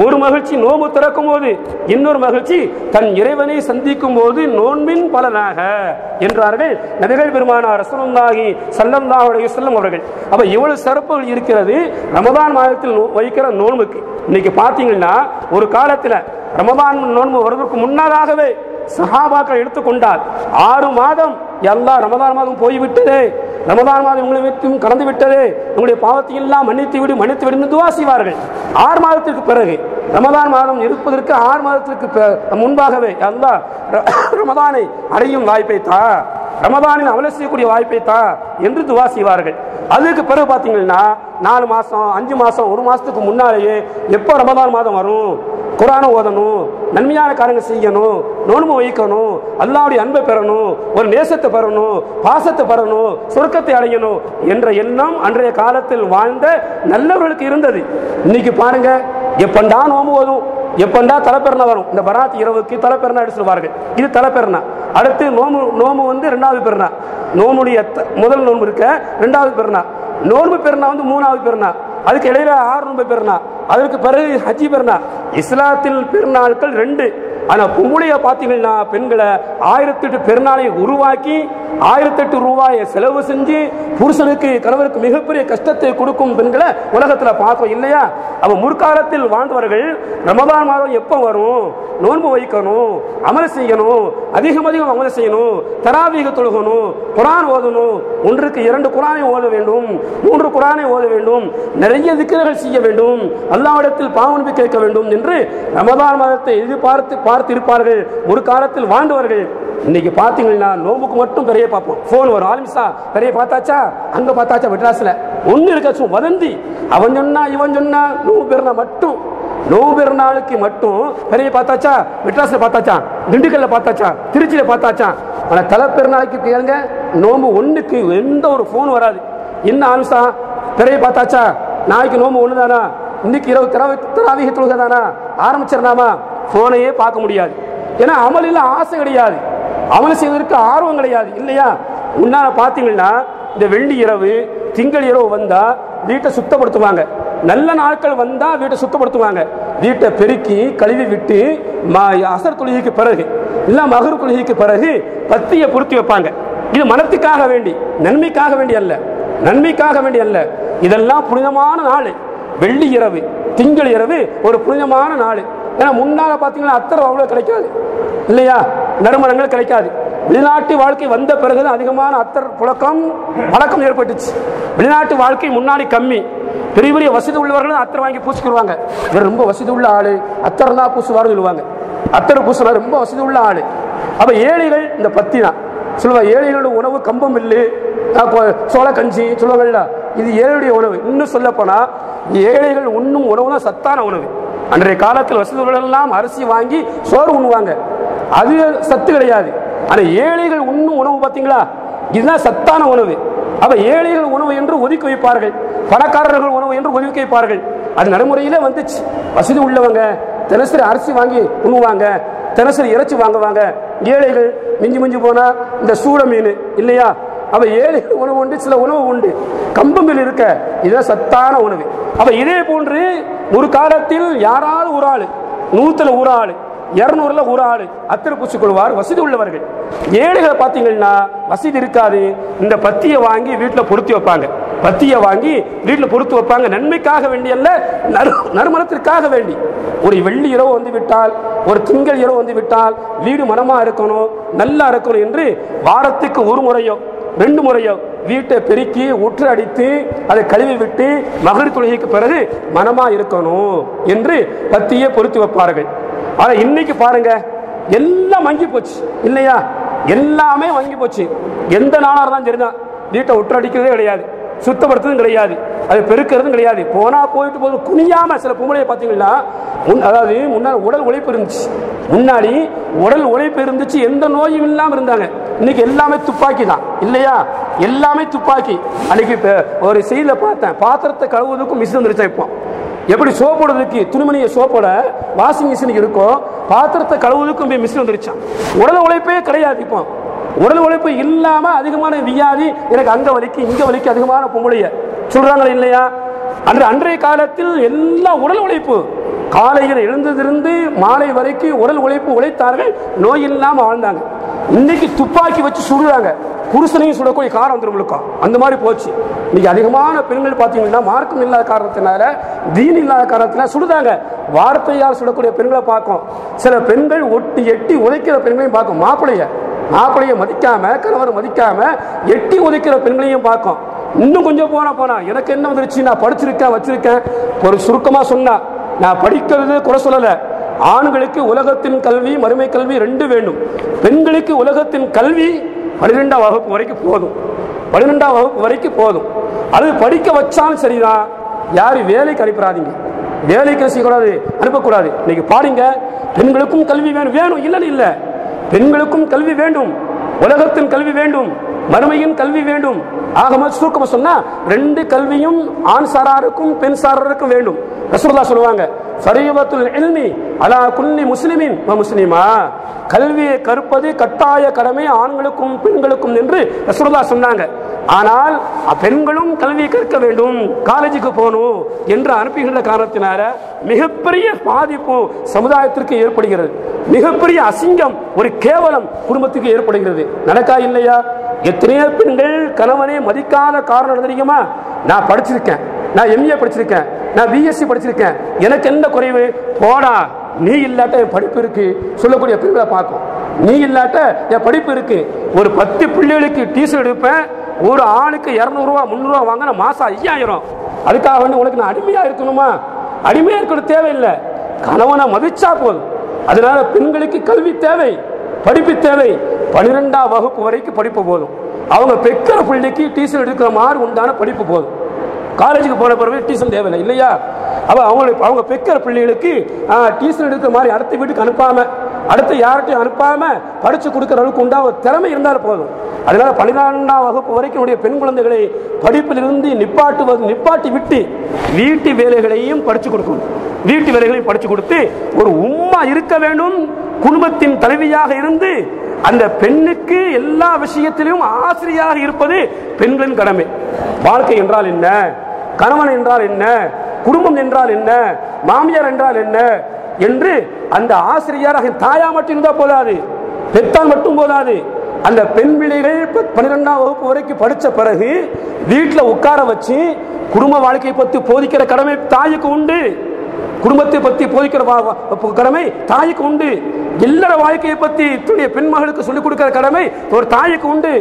ஒரு மகிழ்ச்சி நோன்பு திறக்கும் போது, இன்னொரு மகிழ்ச்சி தன் இறைவனை சந்திக்கும் போது நோன்பின் பலனாக என்றார்கள் நபிகள் பெருமானார் ரசூலுல்லாஹி ஸல்லல்லாஹு அலைஹி வஸல்லம் அவர்கள். அப்ப இவ்வளவு சிறப்புகள் இருக்கிறது ரமதான் மாதத்தில் வைக்கிற நோன்புக்கு. இன்னைக்கு பாத்தீங்கன்னா ஒரு காலத்துல ரமதான் நோன்பு வருவதற்கு முன்னதாகவே சஹாபாக்கள் எடுத்துக்கொண்டார் 6 மாதம் எல்லா ரமதான் மாதம் போய்விட்டது, ரமதான் மாதம் உங்களை வீட்டும் கடந்து விட்டது, உங்களுடைய பாவத்தை எல்லாம் மன்னித்து விடு துஆ செய்வார்கள். 6 மாதத்திற்கு பிறகு ரமதான் மாதம் இருப்பதற்கு 6 மாதத்திற்கு முன்பாகவே அல்லாஹ் ரமதானை அடையும் வாய்ப்பை தா, ரமதானில் அமல் செய்யக்கூடிய வாய்ப்பை தா என்று துஆ செய்வார்கள். அதுக்கு பிறகு பார்த்தீங்கன்னா 4 மாதம் 5 மாதம் 1 மாதத்துக்கு முன்னாலேயே எப்போ ரமதான் மாதம் வரும், குர்ஆனை ஓதணும், நன்மையான காரியங்கள் செய்யணும், நோன்பு வைக்கணும், அல்லாஹ்வுடைய அன்பை பெறணும், ஒரு நேசத்தை பெறணும், பாசத்தை பெறணும், சொர்க்கத்தை அடையணும் என்ற எண்ணம் அன்றைய காலத்தில் வாழ்ந்த நல்லவர்களுக்கு இருந்தது. இன்னைக்கு பாருங்க, எப்பண்டா நோன்பு ஓதும், எப்பண்டா தலைப்பெருனா வரும், இந்த பராத் இரவுக்கு தலைப்பெருனா எடுத்து சொல்வார்கள், இது தலைப்பெருனா. அடுத்து நோம்பு வந்து 2வது பெருனா, நோம்புடைய முதல் நோன்பு இருக்க 2வது பெருனா, நோன்பு பெருனா வந்து 3வது பெருனா, அதுக்கு இடையில 6 நோன்பு பெருனா, அதற்கு பிறகு ஹஜ்ஜி பெருனா. இஸ்லாத்தில் பெருநாட்கள் 2, ஆனா பொம்பளைய பாத்தீங்கன்னா பெண்களை 1008 பெருநாளை உருவாக்கி 1008 ரூபாயை செலவு செஞ்சு புருஷனுக்கு கணவருக்கு மிகப்பெரிய கஷ்டத்தை கொடுக்கும் பெண்களை உலகத்துல பார்த்தோம் இல்லையா? அவ முற்காலத்தில் வாழ்ந்தவர்கள் ரமதான் மாதம் எப்ப வரும், நோன்பு வைக்கணும், அமல் செய்யணும், அதிகம் அமல் செய்யணும், தராவீக தொழுகணும், குர்ஆன் ஓதணும், 1க்கு 2 குர்ஆனை ஓத வேண்டும், 3 குர்ஆனை ஓத வேண்டும், நிறைய திக்ர்கள் செய்ய வேண்டும், அல்லாஹ்விடத்தில் பாவமன்னிப்பு கேட்க வேண்டும் என்று ரமதான் மாதத்தை பார்த்து இருப்பார்கள் ஒரு காலத்தில் வாழ்ந்தவர்கள். இன்னைக்கு பாத்தீங்கன்னா நோம்புக்கு மட்டும் பெரிய பார்ப்போம். போன் வரும், ஆலிமிசா பெரிய பார்த்தாச்சா, அங்க பார்த்தாச்சா, மெட்ராஸ்ல ஒண்ணு இருக்காச்சும் வதந்தி, அவன் சொன்னா இவன் சொன்னா, நோம்பு பெருநாளுக்கு மட்டும் பெரிய பார்த்தாச்சா, மெட்ராஸ்ல பார்த்தாச்சா, திண்டுக்கல்ல பார்த்தாச்சா, திருச்சியில பார்த்தாச்சா. ஆனா தலை பெருநாளைக்கு கேளுங்க, நோம்பு ஒண்ணுக்கு எந்த ஒரு போன் வராது. என்ன ஆலிமிசா பெரிய பார்த்தாச்சா, நாளைக்கு நோம்பு ஒண்ணுதானா, இன்னைக்கு இரவு தராவீக தொழுகைதானா, ஆரம்பிச்சிடலாமா, போனையே பார்க்க முடியாது. ஏன்னா அமலில் ஆசை கிடையாது, அமல் செய்வதற்கு ஆர்வம் கிடையாது இல்லையா? முன்னால பாத்தீங்கன்னா இந்த வெள்ளி இரவு திங்கள் இரவு வந்தா வீட்டை சுத்தப்படுத்துவாங்க, நல்ல நாட்கள் வந்தா வீட்டை சுத்தப்படுத்துவாங்க, வீட்டை பெருக்கி கழுவி விட்டு அசர் தொழுகைக்கு பிறகு இல்ல மகர் தொழுகைக்கு பிறகு பத்தியை பொருத்தி வைப்பாங்க. இது மனத்துக்காக வேண்டி, நன்மைக்காக வேண்டி அல்ல, நன்மைக்காக வேண்டி அல்ல. இதெல்லாம் புனிதமான நாள். வெள்ளி இரவு திங்கள் இரவு ஒரு புனிதமான நாள். ஏன்னா முன்னால பாத்தீங்கன்னா அத்தர் அவ்வளவு கிடைக்காது இல்லையா, நறுமணங்கள் கிடைக்காது. வெளிநாட்டு வாழ்க்கை வந்த பிறகுதான் அதிகமான அத்தர் பழக்கம் ஏற்பட்டுச்சு. வெளிநாட்டு வாழ்க்கை முன்னாடி கம்மி, பெரிய பெரிய வசதி உள்ளவர்கள் அத்தர் வாங்கி பூசிக்கிடுவாங்க. இவர் ரொம்ப வசதி உள்ள ஆளு, அத்தர் தான் பூசுவார்னு சொல்லுவாங்க. அத்தர் பூசுவார், ரொம்ப வசதி உள்ள ஆளு. அப்ப ஏழைகள் இந்த பத்தி தான் சொல்லுவாங்க. ஏழைகளோட உணவு கம்பம் இல்லு, சோள கஞ்சி சொல்லுவாங்கல்ல, இது ஏழையுடைய உணவு. இன்னும் சொல்ல போனா ஏழைகள் உண்ணும் உணவு தான் சத்தான உணவு. அன்றைய காலத்தில் வசதிகள் எல்லாம் அரிசி வாங்கி சோறு உண்ணுவாங்க, அது சத்து கிடையாது. ஆனா ஏழைகள் உண்ணும் உணவு பார்த்தீங்களா, இதுதான் சத்தான உணவு. அப்ப ஏழைகள் உணவு என்று ஒதுக்கி வைப்பார்கள், பணக்காரர்கள் உணவு என்று ஒதுக்கி வைப்பார்கள். அது நடைமுறையிலே வந்துச்சு. வசதி உள்ளவங்க தினசரி அரிசி வாங்கி உண்ணுவாங்க, தினசரி இறைச்சி வாங்குவாங்க. ஏழைகள் மிஞ்சி போனா இந்த சூட மீன் இல்லையா, அவ ஏழைகள் உணவு உண்டு, சில உணவு உண்டு, கம்பம்பில் இருக்க இதுதான் சத்தான உணவு. அப்ப இதே போன்று ஒரு காலத்தில் யாராவது ஒரு ஆளு 100ல ஒரு ஆளு 200ல ஒரு ஆளு அத்தர் பூசிக் கொள்வார் வசதி உள்ளவர்கள். ஏழைகளை பார்த்தீங்கன்னா வசதி இருக்காது, இந்த பத்தியை வாங்கி வீட்டில் பொருத்தி வைப்பாங்க, பத்தியை வாங்கி வீட்டில் பொருத்தி வைப்பாங்க. நன்மைக்காக வேண்டி அல்ல, நறுமணத்திற்காக வேண்டி. ஒரு வெள்ளி இரவு வந்து விட்டால், ஒரு திங்கள் இரவு வந்து விட்டால் வீடு மனமா இருக்கணும், நல்லா இருக்கணும் என்று வாரத்துக்கு ஒரு முறையோ 2 முறையோ வீட்டை பெருக்கி ஊற்று அடித்து அதை கழுவி விட்டு மகர் தொழுகைக்கு பிறகு மனமா இருக்கணும் என்று பத்தியை பொருத்தி வைப்பார்கள். ஆனா இன்னைக்கு பாருங்க, எல்லாம் வங்கி போச்சு இல்லையா, எல்லாமே வங்கி போச்சு. எந்த நாளா இருந்தாலும் சரிதான், வீட்டை ஊற்று அடிக்கிறதே கிடையாது, சுத்தப்படுத்துறதும் கிடையாது, அது பெருக்கிறதும் கிடையாது. போனா போயிட்டு போது குனியாம சில பொம்பளையை பார்த்தீங்கன்னா, அதாவது முன்னாடி உடல் உழைப்பு இருந்துச்சு, முன்னாடி உடல் உழைப்பு இருந்துச்சு, எந்த நோயும் இல்லாம இருந்தாங்க. இன்னைக்கு எல்லாமே துப்பாக்கி தான் இல்லையா, எல்லாமே துப்பாக்கி. அன்னைக்கு ஒரு செய்தியில பார்த்தேன், பாத்திரத்தை கழுவுவதற்கும் மிஷின் வந்துருச்சா. இப்போ எப்படி சோப்போடுறதுக்கு துணிமணியை சோப்போட வாஷிங் மிஷின் இருக்கும், பாத்திரத்தை கழுவுவதற்கும் மிஷின் வந்துருச்சான். உடல் உழைப்பே கிடையாது. இப்போ உடல் உழைப்பு இல்லாம அதிகமான வியாதி, எனக்கு அங்க வலிக்கு இங்க வலிக்கு அதிகமான பொம்பளைய சொல்றாங்க இல்லையா. அன்றைய காலத்தில் எல்லாம் உடல் உழைப்பு, காலையில் எழுந்ததிலிருந்து மாலை வரைக்கும் உடல் உழைப்பு உழைத்தார்கள், நோய் இல்லாம வாழ்ந்தாங்க. இன்னைக்கு துப்பாக்கி வச்சு சுடுறாங்க, புருஷனையும் சுடக்கூடிய காரம் வந்துருக்கும், அந்த மாதிரி போச்சு. இன்னைக்கு அதிகமான பெண்கள் பார்த்தீங்கன்னா மார்க்கம் இல்லாத காரணத்தினால, தீன் இல்லாத காரணத்தினால சுடுதாங்க. வார்த்தையால் சுடக்கூடிய பெண்களை பார்க்கும். சில பெண்கள் எட்டி உதைக்கிற பெண்களையும் பார்க்கும். மாப்பிளைய மதிக்காம, கணவரை மதிக்காம எட்டி உதைக்கிற பெண்களையும் பார்க்கும். இன்னும் கொஞ்சம் போனா எனக்கு என்ன வந்துருச்சு, நான் படிச்சிருக்கேன் வச்சிருக்கேன். ஒரு சுருக்கமா சொன்னா, நான் படிக்கிறது குறை சொல்லல, ஆண்களுக்கு உலகத்தின் கல்வி மறுமை கல்வி 2 வேண்டும். பெண்களுக்கு உலகத்தின் கல்வி 12ஆம் வகுப்பு வரைக்கும் போதும், 12ஆம் வகுப்பு வரைக்கும் போதும். அது படிக்க வச்சாலும் சரிதான், யாரும் வேலைக்கு அனுப்பிடாதீங்க, வேலைக்கு செய்யக்கூடாது, அனுப்பக்கூடாது. இன்னைக்கு பாருங்க, பெண்களுக்கும் கல்வி வேணும் இல்லைன்னு இல்லை, பெண்களுக்கும் கல்வி வேண்டும், உலகத்தின் கல்வி வேண்டும், மறுமையின் கல்வி வேண்டும். ஆக சுருக்கமா சொன்னா 2 கல்வியும் ஆண் சாராருக்கும் பெண் சாராருக்கும் வேண்டும். ரசூலுல்லாஹ் சொல்லுவாங்க, ஃபரீதத்துல் இல்மி அலா குல்லி முஸ்லிமின் வ முஸ்லிமா, கல்வியை கற்பது கட்டாய கடமை ஆண்களுக்கும் பெண்களுக்கும் என்று ரசூலுல்லாஹ் சொன்னாங்க. ஆனால் பெண்களும் கல்வி கற்க வேண்டும், காலேஜுக்கு போகணும் என்று அனுப்புகின்ற காரணத்தினால மிகப்பெரிய பாதிப்பு சமுதாயத்திற்கு ஏற்படுகிறது. மிகப்பெரிய அசிங்கம், ஒரு கேவலம் குடும்பத்துக்கு ஏற்படுகிறது. நடக்கா இல்லையா? எத்தனையோ பெண்கள் கணவனை மதிக்காத காரணம் தெரியுமா? நான் படிச்சிருக்கேன், நான் எம்ஏ படிச்சிருக்கேன், நான் பிஎஸ்சி படிச்சிருக்கேன், எனக்கு என்ன குறைவு? போடா, நீ இல்லாட்ட என் படிப்பு இருக்கு சொல்லக்கூடிய பெண்களை பார்க்கும். நீ இல்லாட்ட என் படிப்பு இருக்கு. ஒரு 10 பிள்ளைகளுக்கு டீசல் எடுப்பேன், ஒரு ஆளுக்கு 200 ரூபா 300 ரூபா வாங்கின மாசம் 5000. அதுக்காக வந்து உனக்கு நான் அடிமையா இருக்கணுமா? அடிமையா இருக்கிறது தேவையில்லை, கணவனை மதிச்சா போதும். அதனால பெண்களுக்கு கல்வி தேவை, படிப்பு தேவை. 12ஆம் வகுப்பு வரைக்கும் படிப்பு போதும். அவங்க பெக்கிற பிள்ளைக்கு டீசல் எடுக்கிற மாதிரி உண்டான படிப்பு போதும். காலேஜுக்கு போன பிறகு டீசல் தேவையில்லை இல்லையா? அவங்க பெக்கிற பிள்ளைகளுக்கு டீசல் எடுக்கிற மாதிரி அடுத்த வீட்டுக்கு அனுப்பாம, அடுத்த யார்கிட்டையும் அனுப்பாம படிச்சு கொடுக்கிற அளவுக்கு உண்டான திறமை இருந்தாலும் போதும். அதனால 12ஆம் வகுப்பு வரைக்கும் பெண் குழந்தைகளை படிப்பிலிருந்து நிப்பாட்டி விட்டு வீட்டு வேலைகளையும் படிச்சு கொடுக்கணும். வீட்டு வேலைகளையும் படிச்சு கொடுத்து ஒரு உம்மா இருக்க வேண்டும். குடும்பத்தின் தலைவியாக இருந்து அந்த பெண்ணுக்கு எல்லா விஷயத்திலும் ஆசிரியராக இருப்பது பெண்களின் கடமை. வாழ்க்கை என்றால் என்ன, கணவன் என்றால் என்ன, குடும்பம் என்றால் என்ன, மாமியார் என்றால் என்ன என்று அந்த ஆசிரியராக தாயா மட்டும் இருந்தால் போதாது, பெற்றால் மட்டும் போதாது. அந்த பெண் பிள்ளைகள் 12ஆம் வகுப்பு வரைக்கும் படித்த பிறகு வீட்டில் உட்கார வச்சு குடும்ப வாழ்க்கையை பற்றி போதிக்கிற கடமை தாய்க்கு உண்டு. குடும்பத்தை பற்றி போதிக்கிற கடமை தாய்க்கு உண்டு. இல்லற வாழ்க்கையை பற்றி பெண் மகளுக்கு சொல்லிக் கொடுக்கிற கடமை ஒரு தாய்க்கு உண்டு.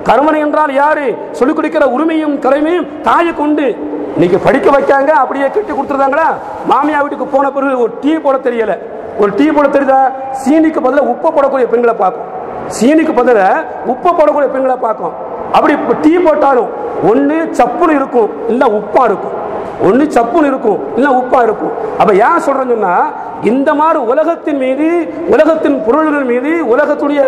கணவன் என்றால் யாரு சொல்லிக் கொடுக்கிற உரிமையும் கடமையும் தாய்க்கு உண்டு. இன்னைக்கு படிக்க வைக்காங்க, அப்படியே கட்டி கொடுத்துருந்தாங்களா? மாமியா வீட்டுக்கு போன பிறகு ஒரு டீ போட தெரியல, ஒரு டீ போட தெரியுதா? சீனிக்கு பதிலாக உப்பை போடக்கூடிய பெண்களை பார்க்கும். சீனிக்கு பதிலாக உப்பை போடக்கூடிய பெண்களை பார்க்கும். அப்படி டீ போட்டாலும் ஒன்று சப்புன்னு இருக்கும், இல்லை உப்பா இருக்கும். ஒன்று சப்புன்னு இருக்கும், இல்லை உப்பா இருக்கும். அப்ப ஏன் சொல்றேன்னு சொன்னா, இந்த மாதிரி உலகத்தின் மீது, உலகத்தின் பொருள்கள் மீது உலகத்துடைய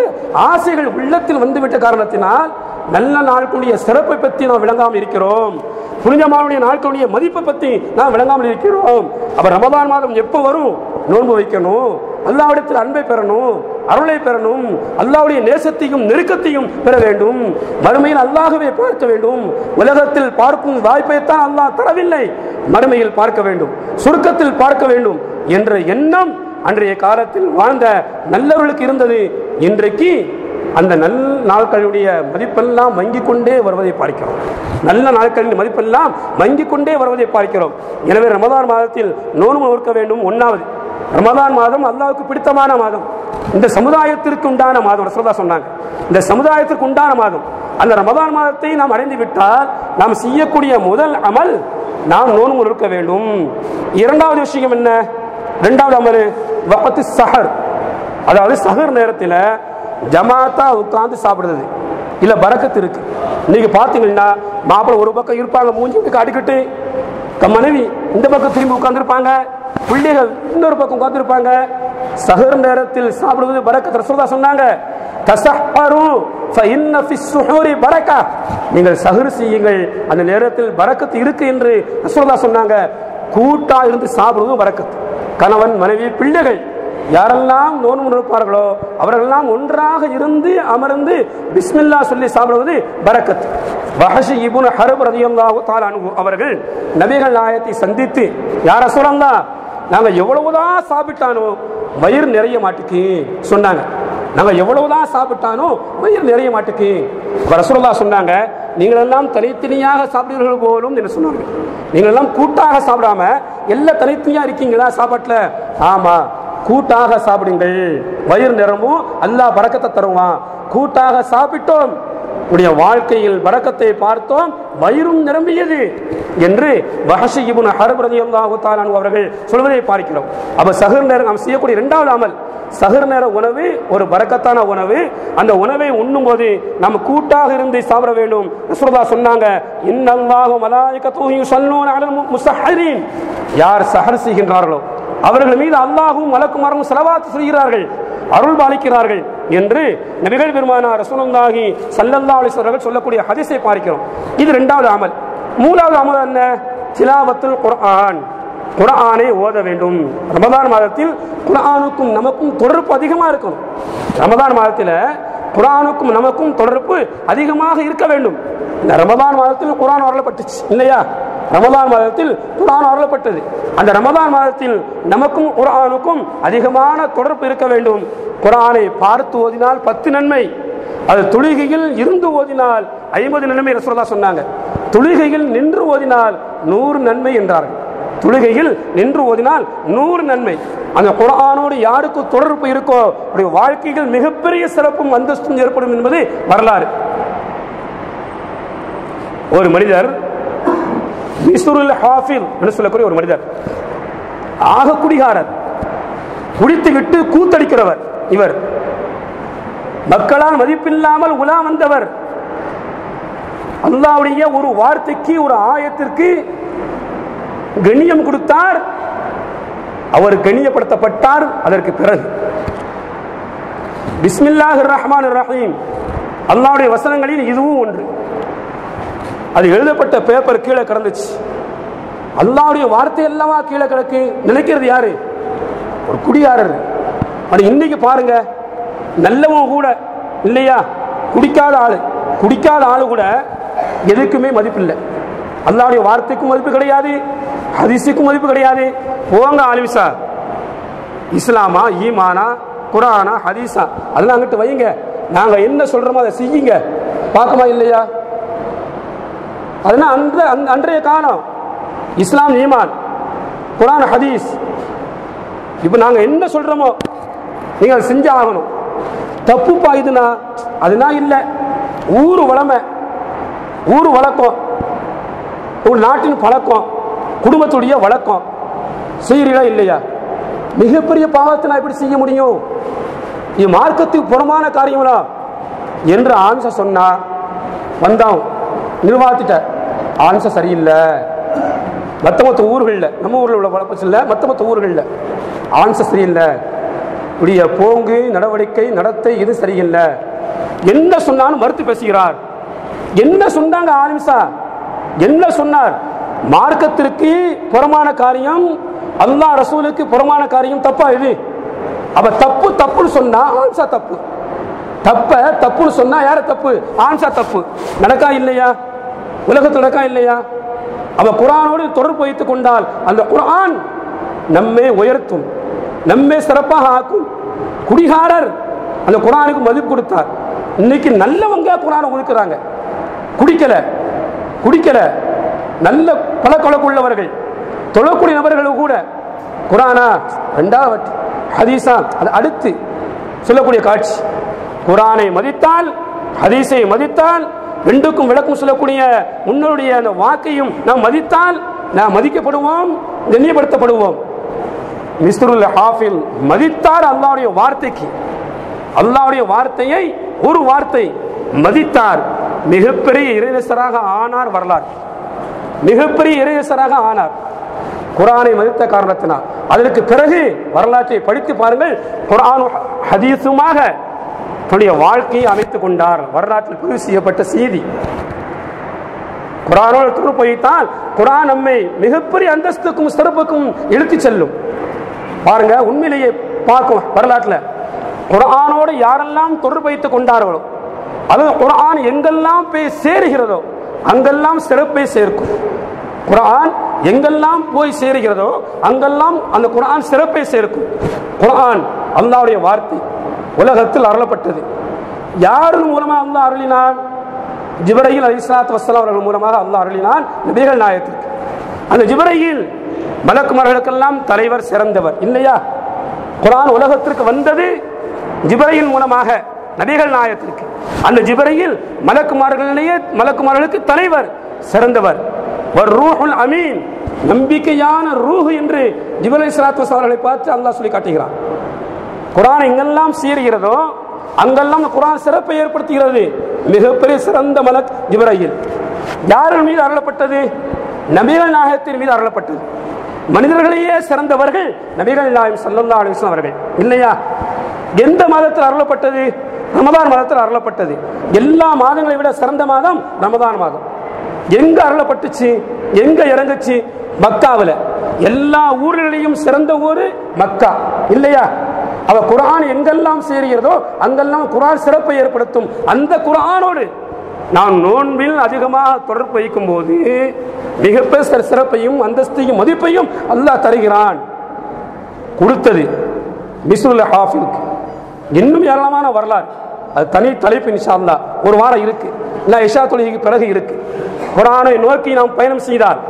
ஆசைகள் உள்ளத்தில் வந்துவிட்ட காரணத்தினால் நல்ல நாட்களுடைய சிறப்பை பற்றி நாம் விளங்காமல் இருக்கிறோம். புனிதமானுடைய நாட்களுடைய மதிப்பை பற்றி நாம் விளங்காமல் இருக்கிறோம். அப்ப ரமதான் மாதம் எப்போ வரும்? நோன்பு வைக்கணும், அல்லாஹ்விடத்தில் அன்பை பெறணும், அருளை பெறணும், அல்லாஹ்வுடைய நேசத்தையும் நெருக்கத்தையும் பெற வேண்டும். மறுமையில் அல்லாஹ்வை பார்க்க வேண்டும். உலகத்தில் பார்க்கும் வாய்ப்பைத்தான் அல்லாஹ் தரவில்லை, மறுமையில் பார்க்க வேண்டும், சுருக்கத்தில் பார்க்க வேண்டும் என்ற எண்ணம் அன்றைய காலத்தில் வாழ்ந்த நல்லவர்களுக்கு இருந்தது. இன்றைக்கு அந்த நல்ல நாட்களுடைய மதிப்பெல்லாம் மங்கிக் கொண்டே வருவதை பார்க்கிறோம். நல்ல நாட்களின் மதிப்பெல்லாம் மங்கிக் கொண்டே வருவதை பார்க்கிறோம். எனவே ரமதான் மாதத்தில் நோன்பு நோக்க வேண்டும். 1வது ரமதான் மாதம் அல்லாஹ்வுக்கு பிடித்தமான மாதம், இந்த சமுதாயத்திற்கு உண்டான மாதம். ரசூலுல்லாஹ் சொன்னாங்க, இந்த சமுதாயத்திற்கு உண்டான மாதம். அந்த ரமதான் மாதத்தை நாம் அடைந்து விட்டால் நாம் செய்யக்கூடிய முதல் அமல் நாம் நோன்பு நோக்க வேண்டும். 2வது விஷயம் என்ன? 2வது அமல் வக்து சஹர், அதாவது சஹர் நேரத்தில் ஜமாத்தா உட்கார்ந்து சாப்பிடுறது இல்ல பரக்கத்து இருக்கு. இன்னைக்கு பாத்தீங்கன்னா மாப்பிள்ளை ஒரு பக்கம் இருப்பாங்க, மூஞ்சி அடிக்கிட்டு, மனைவி இந்த பக்கம் திரும்பி உட்கார்ந்துருப்பாங்க, பிள்ளைகள் இன்னொரு பக்கம் உட்கார்ந்துருப்பாங்க. சஹர் நேரத்தில் சாப்பிடுவது பரக்கத். ரசூலுல்லாஹ் சொன்னாங்க, தஸஹரு ஃபஇன்ன ஃபிஸ் ஸுஹூரி பரக்கா, நீங்கள் சஹர் செய்யுங்கள், அந்த நேரத்தில் பரக்கத் இருக்கு என்று ரசூலுல்லாஹ் சொன்னாங்க. கூட்டா இருந்து சாப்பிடுவது பரக்கத். கணவன் மனைவி பிள்ளைகள் யாரெல்லாம் நோன்பு நோற்பார்களோ அவர்களெல்லாம் ஒன்றாக இருந்து அமர்ந்து பிஸ்மில்லா சொல்லி சாப்பிடுவது பரக்கத். வஹஷி இப்னு ஹர்ப் ரலியல்லாஹு தஆலா அன்ஹு அவர்கள் நபிகள் நாயகத்தை சந்தித்து, யா ரசூலல்லாஹ், நாங்க எவ்வளவுதான் சாப்பிட்டானோ வயிறு நிறைய மாட்டுக்கு சொன்னாங்க. நாங்க எவ்வளவுதான் சாப்பிட்டானோ வயிறு நிறைய மாட்டுக்கு. ரசூலுல்லாஹ் சொன்னாங்க, நீங்கள் எல்லாம் தனித்தனியாக சாப்பிடுவீர்கள் போலும் என்று சொன்னாங்க. நீங்கள் எல்லாம் கூட்டாக சாப்பிடாம எல்லாம் தனித்தனியா இருக்கீங்களா சாப்பாட்டுல? ஆமா, கூட்டாக சாப்பிடுங்கள், வயிறு நிரம்பும், அல்லாஹ் பரக்கத்தை தருவான். கூட்டாக சாப்பிட்டோம், உடைய வாழ்க்கையில் பரக்கத்தை பார்த்தோம், வயிறும் நிரம்பியது என்று வஹஷி இப்னு ஹர்ப் ரலியல்லாஹு தஆலா அன்ஹு அவர்கள் சொல்வதை பார்க்கிறோம். அப்ப சஹர் நேரம் நாம் செய்யக்கூடிய 2வது அமல் சஹர் நேர உணவு ஒரு பரக்கத்தான உணவு. அந்த உணவை உண்ணும் போது நாம் கூட்டாக இருந்து சாப்பிட வேண்டும். ரசூலுல்லாஹ் சொன்னாங்க, இன்னல்லாஹு மலாயிகத்துஹு யுஸல்லூன அலல் முஸஹ்ஹிரீன், யார் சஹர் செய்கின்றார்களோ அவர்கள் மீது அல்லாஹ்வும் மலக்குமாரும் ஸலவாத் சொல்கிறார்கள், அருள் பாலிக்கிறார்கள் என்று நபிகள் பெருமானார் ரசூலுல்லாஹி ஸல்லல்லாஹு அலைஹி வஸல்லம் சொல்லக்கூடிய ஹதீஸை பார்க்கிறோம். இது 2வது அமல். 3வது அமல் என்ன? திலாவத்துல் குர்ஆன், குர்ஆனை ஓத வேண்டும். ரமதான் மாதத்தில் குர்ஆனுக்கும் நமக்கும் தொடர்பு அதிகமாக இருக்கணும். ரமதான் மாதத்தில் குர்ஆனுக்கும் நமக்கும் தொடர்பு அதிகமாக இருக்க வேண்டும். இந்த ரமதான் மாதத்தில் குர்ஆன் அருளப்பட்டுச்சு இல்லையா? ரமதான் மாதத்தில் குர்ஆன் அருளப்பட்டது. அந்த ரமதான் மாதத்தில் நமக்கும் குர்ஆனுக்கும் அதிகமான தொடர்பு இருக்க வேண்டும். குர்ஆனை பார்த்து ஓதினால் 10 நன்மை, அது தொழுகையில் இருந்து ஓதினால் 50 நன்மை ரசூலுல்லாஹ் சொன்னாங்க. தொழுகையில் நின்று ஓதினால் 100 நன்மை என்றார்கள். தொழுகையில் நின்று ஓதினால் 100 நன்மை. அந்த குர்ஆனோடு யாருக்கு தொடர்பு இருக்கோ அவருடைய வாழ்க்கையில் மிகப்பெரிய சிறப்பும் அந்தஸ்தும் ஏற்படும் என்பது வரலாறு. ஒரு மனிதர் மிஸ்ருல் ஹாஃபில் என்று சொல்லக்கூடிய ஒரு மனிதர், ஆக குடிகாரர், குடித்து விட்டு கூத்தடிக்கிறவர். இவர் மக்களால் மதிப்பில்லாமல் உலா வந்தவர். அல்லாஹ்வுடைய ஒரு வார்த்தைக்கு, ஒரு ஆயத்திற்கு கண்ணியம் கொடுத்தார். அவர் கண்ணியப்படுத்தப்பட்டார். அதற்கு பிறகு பிஸ்மில்லாஹிர் ரஹ்மானிர் ரஹீம் அல்லாஹ்வுடைய வசனங்களில் இதுவும் ஒன்று. அது எழுதப்பட்ட பேப்பர் கீழே கிடந்துச்சு. அல்லாஹ்வுடைய வார்த்தை அல்லவா கீழே கிடக்கு. நினைக்கிறது யாரு? ஒரு குடியாரர். அது இன்னைக்கு பாருங்க, நல்லவன் கூட இல்லையா, குடிக்காத ஆளு கூட எதுக்குமே மதிப்பு இல்லை. அல்லாஹ்வுடைய வார்த்தைக்கும் மதிப்பு கிடையாது, ஹதீஸுக்கும் மதிப்பு கிடையாது. போங்க ஆலிம்சா, இஸ்லாமா, ஈமானா, குர்ஆனா, ஹதீஸா, அதெல்லாம் அங்கிட்டு வைங்க, நாங்க என்ன சொல்றோமோ அதை செய்யுங்க, பார்க்குமா இல்லையா? அதனால அன்றைய காலம் இஸ்லாம், ஈமான், குர்ஆன், ஹதீஸ், இப்போ நாங்க என்ன சொல்றோமோ நீங்க அதை செஞ்சு ஆகணும். தப்பு பாயுதுன்னா அதுதான் இல்லை. ஊர் வளமை, ஊர் வழக்கம், ஒரு நாட்டின் பழக்கம், குடும்பத்துடைய வழக்கம் செய்யறீங்களா இல்லையா? மிகப்பெரிய பாவத்தை நான் எப்படி செய்ய முடியும்? இது மார்க்கத்துக்கு புறமான காரியங்களா என்று ஆன்சா சொன்னா வந்தான் நிர்வாகத்திட்ட. ஆன்சா சரியில்லை. மற்ற ஊர்களில், நம்ம ஊரில் உள்ள வழக்கம் இல்லை, மற்ற ஊர்களில் ஆன்சா சரியில்லை, உடைய போங்கு, நடவடிக்கை, நடத்தை இது சரியில்லை, என்ன சொன்னாலும் மறுத்து பேசுகிறார். என்ன சொன்னாங்க ஆலிம்சா? என்ன சொன்னார்? மார்க்கத்திற்கு புறமான காரியம், அல்லாஹ் ரசூலுக்கு புறமான காரியம் தப்பா இது? அப்ப தப்புன்னு சொன்னா ஆன்சா தப்பு, தப்புன்னு சொன்னா யார தப்பு? ஆன்சா தப்பு. நடக்கா இல்லையா? உலகத்தில் நடக்கா இல்லையா? அவ குர்ஆனோடு தொடர்பு வைத்துக் கொண்டால் அந்த குர்ஆன் நம்மை உயர்த்தும், நம்மை சிறப்பாக ஆக்கும். குடிகாரர் அந்த குர்ஆனுக்கு மதிப்பு கொடுத்தார். இன்னைக்கு நல்லவங்க குர்ஆனை ஒதுக்குறாங்க. குடிக்கல நல்ல பழக்கவழக்கம் உள்ளவர்கள், தொழக்கூடிய நபர்கள் கூட குர்ஆனா ரெண்டாவது, ஹதீஸா அது அடுத்து சொல்லக்கூடிய காட்சி. குர்ஆனை மதித்தால், ஹதீஸை மதித்தால், ரெண்டுக்கும் விளக்கம் சொல்லக்கூடிய முன்னோருடைய அந்த வாக்கையும் நாம் மதித்தால் நாம் மதிக்கப்படுவோம், கண்ணியப்படுத்தப்படுவோம். மிஸ்ருல் ஹாஃபில் மதித்தார் அல்லாஹ்வுடைய வார்த்தைக்கு, அல்லாஹ்வுடைய வார்த்தையை ஒரு வார்த்தை மதித்தார். மிகப்பெரிய இறைநேசராக ஆனார். வரலாறு மிகப்பெரிய இறைநேசராக ஆனார் குர்ஆனை மதித்த காரணத்தினால். அதற்கு பிறகு வரலாற்றை படித்து பாருங்கள். குர்ஆன் ஹதீஸுமாக தன்னுடைய வாழ்க்கையை அமைத்துக் கொண்டார். வரலாற்றில் பதிவு செய்யப்பட்ட செய்தி. குர்ஆனோடு தொடர்பு வைத்தால் குர்ஆன் நம்மை மிகப்பெரிய அந்தஸ்துக்கும் சிறப்புக்கும் இழுத்து செல்லும். பாருங்க, உண்மையிலேயே பார்க்கும் வரலாற்றில் குர்ஆனோடு யாரெல்லாம் தொடர்பு வைத்துக் கொண்டார்களோ, அது குர்ஆன் எங்கெல்லாம் போய் சேருகிறதோ அங்கெல்லாம் சிறப்பை சேர்க்கும். குர்ஆன் எங்கெல்லாம் போய் சேருகிறதோ அங்கெல்லாம் அந்த குர்ஆன் சிறப்பை சேர்க்கும். குர்ஆன் அல்லாஹ்வுடைய வார்த்தை, உலகத்தில் அருளப்பட்டது. யாரின் மூலமாக அல்லாஹ் அருளினான்? ஜிப்ரீல் அலைஹிஸ்ஸலாத்து வஸ்ஸலாம் அவர்கள் மூலமாக அல்லாஹ் அருளினான் நபிகள் நாயகத்திற்கு. அந்த ஜிப்ரீல் மலக்குமார்களுக்கெல்லாம் தலைவர், சிறந்தவர் இல்லையா? குர்ஆன் உலகத்திற்கு வந்தது ஜிப்ரீல் மூலமாக நபிகள் நாயகத்திற்கு. அந்த ஜிப்ரீல் மலக்குமார்களுக்கு தலைவர், சிறந்தவர். வர்ரூஹுல் அமீன், நம்பிக்கையான ரூஹ் என்று ஜிப்ரீல் அலைஹிஸ்ஸலாத்து வஸ்ஸலாம் அவர்களை பார்த்து அல்லாஹ் சொல்லி காட்டுகிறான். குர்ஆன் எங்கெல்லாம் சீருகிறதோ அங்கெல்லாம் குர்ஆன் சிறப்பை ஏற்படுத்துகிறது. மிகப்பெரிய சிறந்த மலக் ஜிப்ரீல். யாரின் மீது அருளப்பட்டது? நபிகள் நாயகத்தின் மீது அருளப்பட்டது. மனிதர்களையே சிறந்தவர்கள் நபிகள் நாயகம் ஸல்லல்லாஹு அலைஹி வஸல்லம் அவர்கள் இல்லையா? எந்த மாதத்தில் அருளப்பட்டது? ரமதான் மாதத்தில் அருளப்பட்டது. எல்லா மாதங்களை விட சிறந்த மாதம் ரமதான் மாதம். எங்க அருளப்பட்டுச்சு? எங்க இறங்குச்சு? மக்காவில். எல்லா ஊர்களிலையும் சிறந்த ஊர் மக்கா இல்லையா? அவ குர்ஆன் எங்கெல்லாம் சேருகிறதோ அங்கெல்லாம் குர்ஆன் சிறப்பை ஏற்படுத்தும். அந்த குர்ஆனோடு நான் நோன்பில் அதிகமாக தொடர்பு வைக்கும் போது மிகப்பெரிய சிறப்பையும் அந்தஸ்தையும் மதிப்பையும் அல்லாஹ் தருகிறான். கொடுத்தது மிஸ்ருல் ஹாஃபிலுக்கு இன்னும் ஏராளமான வரலாறு, அது தனி தலைப்பு இன்ஷா அல்லாஹ் ஒரு வாரம் இருக்கு. நான் இஷா தொழுகைக்கு பிறகு இருக்கு. குர்ஆனை நோக்கி நாம் பயணம் செய்தால்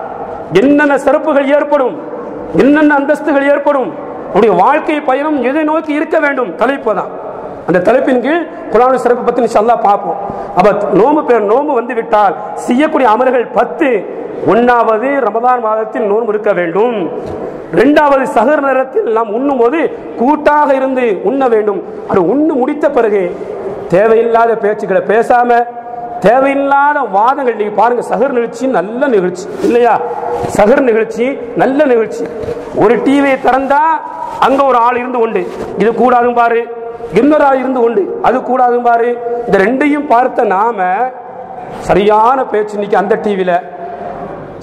என்னென்ன சிறப்புகள் ஏற்படும், என்னென்ன அந்தஸ்துகள் ஏற்படும், உடைய வாழ்க்கை பயணம் எதை நோக்கி இருக்க வேண்டும் தலைப்பு தான். அந்த தலைப்பின் கீழ் குர்ஆன் சிறப்பு பத்தி இன்ஷா அல்லாஹ் பார்ப்போம். அப்ப நோன்பு வந்து விட்டால் செய்யக்கூடிய அமல்கள் 10. 1வது ரமதான் மாதத்தில் நோன்பு இருக்க வேண்டும். 2வது சஹர் நேரத்தில் நாம் உண்ணும் போது கூட்டாக இருந்து உண்ண வேண்டும். அது உண்ணு முடித்த பிறகு தேவையில்லாத பேச்சுக்களை பேசாம, தேவையில்லாத வாதங்கள். நீங்க பாருங்க, சஹர் நிகழ்ச்சி நல்ல நிகழ்ச்சி இல்லையா? சஹர் நிகழ்ச்சி நல்ல நிகழ்ச்சி. ஒரு டிவியை திறந்தா அங்க ஒரு ஆள் இருந்து கொண்டு இது கூடாதும் பாரு, இன்னொரு ஆள் இருந்து கொண்டு அது கூடாதும் பாரு. இந்த ரெண்டையும் பார்த்த நாம சரியான பேச்சு இன்னைக்கு அந்த டிவியில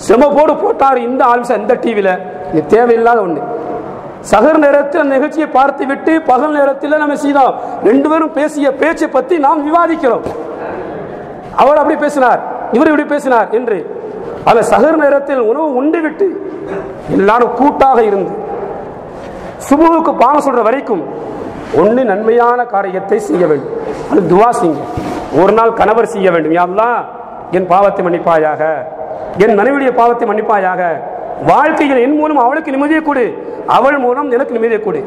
செமப்போடு போட்டாரு, இந்த ஆல்சா இந்த டிவியில. இது தேவையில்லாத ஒண்ணு. சஹர் நேரத்தில் அந்த நிகழ்ச்சியை பார்த்து விட்டு பகல் நேரத்தில் நம்ம செய்தோம், 2 பேரும் பேசிய பேச்சை பத்தி நாம் விவாதிக்கிறோம். அவர் அப்படி பேசினார், இவர் இப்படி பேசினார் என்று. அந்த சஹர் நேரத்தில் உணவு உண்டு விட்டு எல்லாரும் கூட்டாக இருந்து சுபுவுக்கு பாவம் சொல்ற வரைக்கும் ஒன்னு நன்மையான காரியத்தை செய்ய வேண்டும். அது துவா செய்யுங்க. ஒரு நாள் கணவர் செய்ய வேண்டும், யா அல்லாஹ் என் பாவத்தை மன்னிப்பாயாக, என் மனைவியுடைய பாவத்தை மன்னிப்பாயாக, வாழ்க்கையில் என் மூலம் அவளுக்கு நிம்மதியை கொடு, அவள் மூலம் எனக்கு நிம்மதியை கொடு,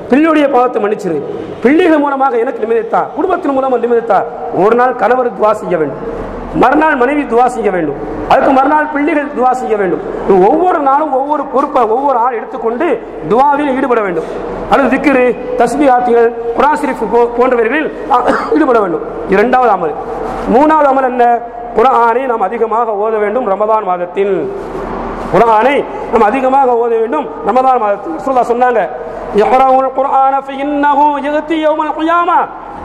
பிள்ளையுடைய பாவத்தை மன்னிச்சிரு, பிள்ளைகள் மூலமாக எனக்கு நிம்மதித்தா, குடும்பத்தின் மூலமாக நிம்மதித்தா. ஒரு நாள் கணவர் துவா செய்ய வேண்டும், மறுநாள் மனைவி துவா செய்ய வேண்டும், அதுக்கு மறுநாள் பிள்ளைகள் துவா செய்ய வேண்டும். ஒவ்வொரு நாளும் ஒவ்வொரு பொறுப்பை ஒவ்வொரு ஆள் எடுத்துக்கொண்டு துவாவில் ஈடுபட வேண்டும். அல்லது திக்ரு, தஸ்பீஹாத்துகள், குர்ஆன் ஷரீஃப் போன்றவர்களில் ஈடுபட வேண்டும். 2வது அமல். 3வது அமல் என்ன? குர்ஆனை நாம் அதிகமாக ஓத வேண்டும் ரமதான் மாதத்தில். குர்ஆனை நாம் அதிகமாக ஓத வேண்டும் ரமதான் மாதத்தில். ரசூலுல்லாஹ் சொன்னாங்க, இக்ராஉல் குர்ஆன ஃபஇன்னஹு யஅதி யௌமல் கியாமா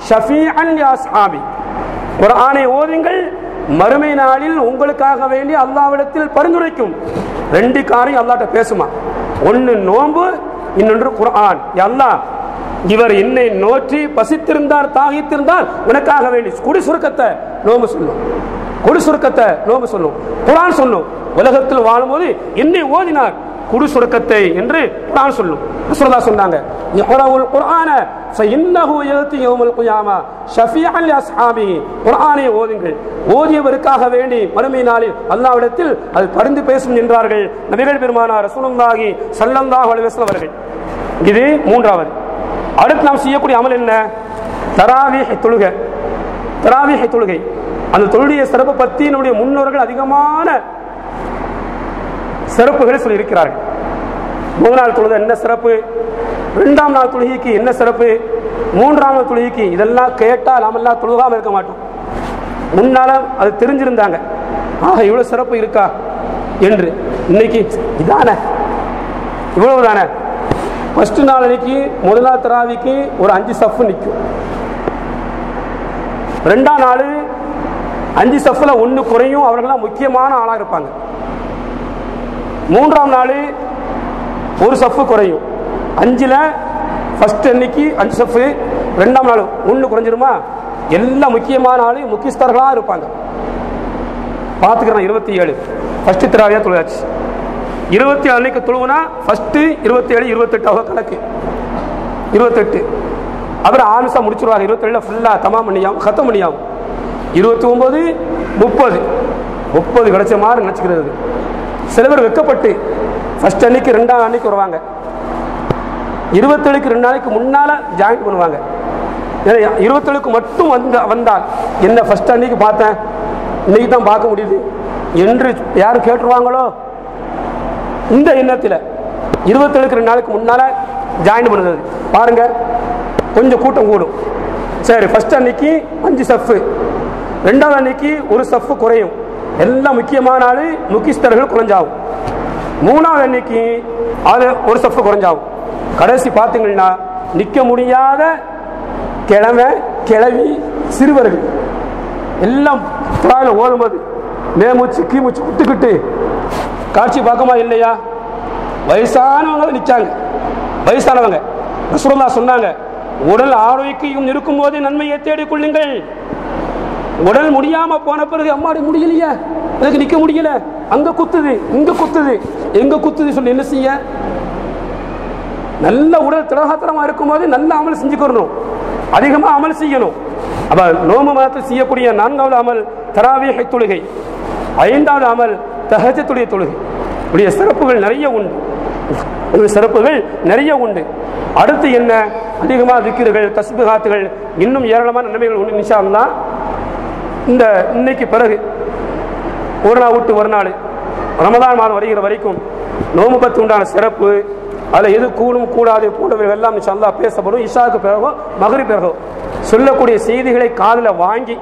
ஷஃபீஅன் லி அஸ்ஹாபி. குர்ஆனை ஓதுங்கள், மறுமை நாளில் உங்களுக்காக வேண்டி அல்லாஹ்விடத்தில் பரிந்துரைக்கும். 2 காரியம் அல்லாஹ்ட்ட பேசுமா. ஒன்னு நோன்பு, இன்னொன்று குர்ஆன். யா அல்லாஹ், இவர் என்னை நோற்றி பசித்திருந்தார், தாகித்திருந்தார், உனக்காக வேண்டி குடி சுருக்கத்தை நோம்பு சொல்லும், குடி சுருக்கத்தை நோம்பு சொல்லும். குர்ஆன் சொல்லும், உலகத்தில் வாழும்போது என்னை ஓதினார் குடி சுருக்கத்தை என்று குர்ஆன் சொல்லும். ரசூலுல்லாஹ் சொன்னாங்க, இக்ராஉல் குர்ஆன ஃபஇன்னஹு யஅதி யௌமல் கியாமா ஷஃபீஅன் லி அஸ்ஹாபிஹி. குர்ஆனை ஓதுங்கள், ஓதியவருக்காக வேண்டி மறுமை நாளில் அல்லாஹ்விடத்தில் அது பரிந்து பேசும் என்றார்கள் நபிகள் பெருமானார் ரசூலுல்லாஹி ஸல்லல்லாஹு அலைஹி வஸல்லம் அவர்கள். இது 3வது. அடுத்து நாம் செய்யக்கூடிய அமல் என்ன? தராவீஹ் தொழுகை. தராவீஹ் தொழுகை, அந்த தொழுகையை சிறப்பு பற்றி நம்முடைய முன்னோர்கள் அதிகமான சிறப்புகளை சொல்லி இருக்கிறார்கள். 3 நாள் தொழுகை என்ன சிறப்பு, 2ஆம் நாள் தொழுகைக்கு என்ன சிறப்பு, 3ஆம் நாள் தொழுகைக்கு, இதெல்லாம் கேட்டால் நாம் எல்லாம் தொழுகாமல் இருக்க மாட்டோம். முன்னால அது தெரிஞ்சிருந்தாங்க, ஆக இவ்வளவு சிறப்பு இருக்கா என்று. இன்னைக்கு இதான இவ்வளவு தானே. ஃபர்ஸ்ட் நாள் அன்னைக்கு முதல் நாள் தராவிக்கு ஒரு 5 சஃப் நிற்கும். 2ஆம் நாள் 5 சஃப்ல 1 குறையும், அவர்கள்லாம் முக்கியமான ஆளாக இருப்பாங்க. 3ஆம் நாள் 1 சஃப் குறையும். 5ல ஃபர்ஸ்ட் அன்னைக்கு 5 சஃப், 2ஆம் நாள் 1 குறைஞ்சிருமா. எல்லாம் முக்கியமான ஆளு, முக்கியஸ்தர்களாக இருப்பாங்க. பார்த்துக்கிறேன். 27 ஃபர்ஸ்ட் தராவியா தொழுதாச்சு. 27 அன்னைக்கு தொழுவுனா ஃபர்ஸ்ட் 27 28 கணக்கு. 28 அப்புறம் ஆமிசா முடிச்சிருவாங்க. 27 ஃபுல்லா தமாம் பண்ணியாவும் கத்தம் பண்ணியாவும். 29 30 கிடைச்ச மாதிரி நினைச்சுக்கிறது. சில பேர் வெக்கப்பட்டு ஃபர்ஸ்ட் அன்னைக்கு 2ஆம் அன்னைக்கு வருவாங்க, 27க்கு 2 நாளைக்கு முன்னால ஜாயின் பண்ணுவாங்க. 27க்கு மட்டும் வந்தால் என்ன ஃபர்ஸ்ட் அன்னைக்கு பார்த்தேன், இன்னைக்கு தான் பார்க்க முடியுது என்று யாரும் கேட்டுருவாங்களோ இந்த எண்ணத்தில் 27க்கு 2 நாளைக்கு முன்னால ஜாயின் பண்ணுறது. பாருங்க, கொஞ்சம் கூட்டம் கூடும். சரி, ஃபர்ஸ்ட் அன்னைக்கு 5 சஃப், 2ஆவது அன்னைக்கு 1 சஃப் குறையும். எல்லாம் முக்கியமான ஆளு, முக்கியஸ்தர்கள் குறைஞ்சாகும். 3ஆவது அன்னைக்கு அது 1 சஃப் குறைஞ்சாகும். கடைசி பார்த்தீங்கன்னா நிற்க முடியாத கிழவி சிறுவர்கள் எல்லாம் ஓடும்போது மேமூச்சு கீமூச்சு விட்டுக்கிட்டு காட்சி பார்க்கமா இல்லையா? வயசானவங்க நிச்சாங்க. வயசானவங்க ரசூலுல்லாஹ் சொன்னாங்க, உடல் ஆரோக்கியம் இருக்கும் போது நன்மையை தேடிக்கொள்ளுங்கள். உடல் முடியாம போன பிறகு அம்மாடி முடியலையா, எனக்கு நிக்க முடியல, அங்க குத்துது இங்க குத்துது எங்க குத்துது சொல்லி என்ன செய்ய? நல்ல உடல் திடகாத்திரமா இருக்கும் போது நல்ல அமல் செஞ்சுக்கணும், அதிகமா அமல் செய்யணும். அப்ப நோம்பு மாதத்தில் செய்யக்கூடிய 4வது அமல் தராவீஹ் தொழுகை, 5வது அமல் தஹஜ்ஜுடைய தொழுகை. உடைய சிறப்புகள் நிறைய உண்டு, சிறப்புகள் நிறைய உண்டு. அடுத்து என்ன? அதிகமாக திக்ருகள், தஸ்பீஹாத்துகள், இன்னும் ஏராளமான நன்மைகள் உண்டு. இன்ஷா அல்லாஹ் இந்த இன்னைக்கு பிறகு ஒரு நாள் விட்டு ஒரு நாள் ரமதான் மாதம் வருகிற வரைக்கும் நோம்பு பத்து உண்டான சிறப்பு, அதில் எது கூடும் கூடாது போன்றவைகள் எல்லாம் இன்ஷா அல்லாஹ் பேசப்படும். இஷாவுக்கு பிறகோ மகரிப் பிறகோ சொல்லக்கூடிய செய்திகளை காதில் வாங்கி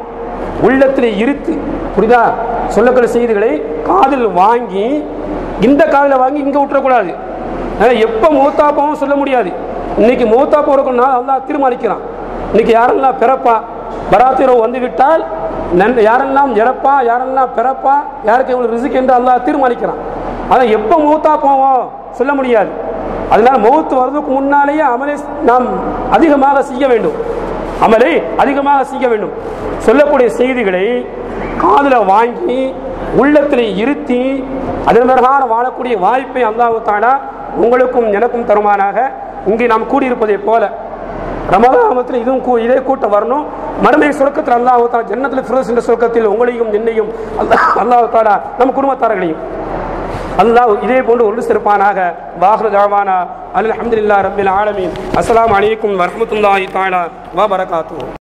உள்ளத்தில் இருத்து, புரியுதா? சொல்லக்கூடிய செய்திகளை காதில் வாங்கி இந்த காதில் வாங்கி இங்கே விட்டுறக்கூடாது. எப்போ மூத்தாப்பாவும் சொல்ல முடியாது. இன்னைக்கு மூத்தா போறதுக்குன்னா அல்லாஹ் தீர்மானிக்கிறான். இன்னைக்கு யாரெல்லாம் பிறப்பா பராத்திரம் வந்து விட்டால் யாரெல்லாம் இறப்பா யாரெல்லாம் பிறப்பா யாருக்கு எவ்வளவு ரிஸ்க் என்று அல்லாஹ் தீர்மானிக்கிறான். அதை எப்போ மூத்தா போவோம் சொல்ல முடியாது. அதனால மௌத்து வர்றதுக்கு முன்னாலேயே அமலை நாம் அதிகமாக செய்ய வேண்டும், அமலை அதிகமாக செய்ய வேண்டும். சொல்லக்கூடிய செய்திகளை காதில் வாங்கி உள்ளத்தில் இருத்தி அதன் பிறகான வாழக்கூடிய வாய்ப்பை அல்லாஹ் தஆலா உங்களுக்கும் எனக்கும் தருமானாக. இங்கே நாம் கூடியிருப்பதை போல ரமதானத்தில் இதுவும் இதே கூட்டம் வரணும். மறுமை சொர்க்கத்தில் அல்லாஹ் தஆலா ஜன்னத்துல் ஃபிர்தௌஸ் என்ற சொர்க்கத்தில் உங்களையும் என்னையும் அல்லாஹ் தஆலா நம் குடும்பத்தார்களையும் அல்லாஹ் இதே போன்று ஒன்று சிறப்பானாக. வாஹிரு தஅவானா அல்ஹம்துலில்லாஹி ரப்பில் ஆலமீன். அஸ்ஸலாமு அலைக்கும் வரஹ்மத்துல்லாஹி தஆலா வ பரகாத்துஹு.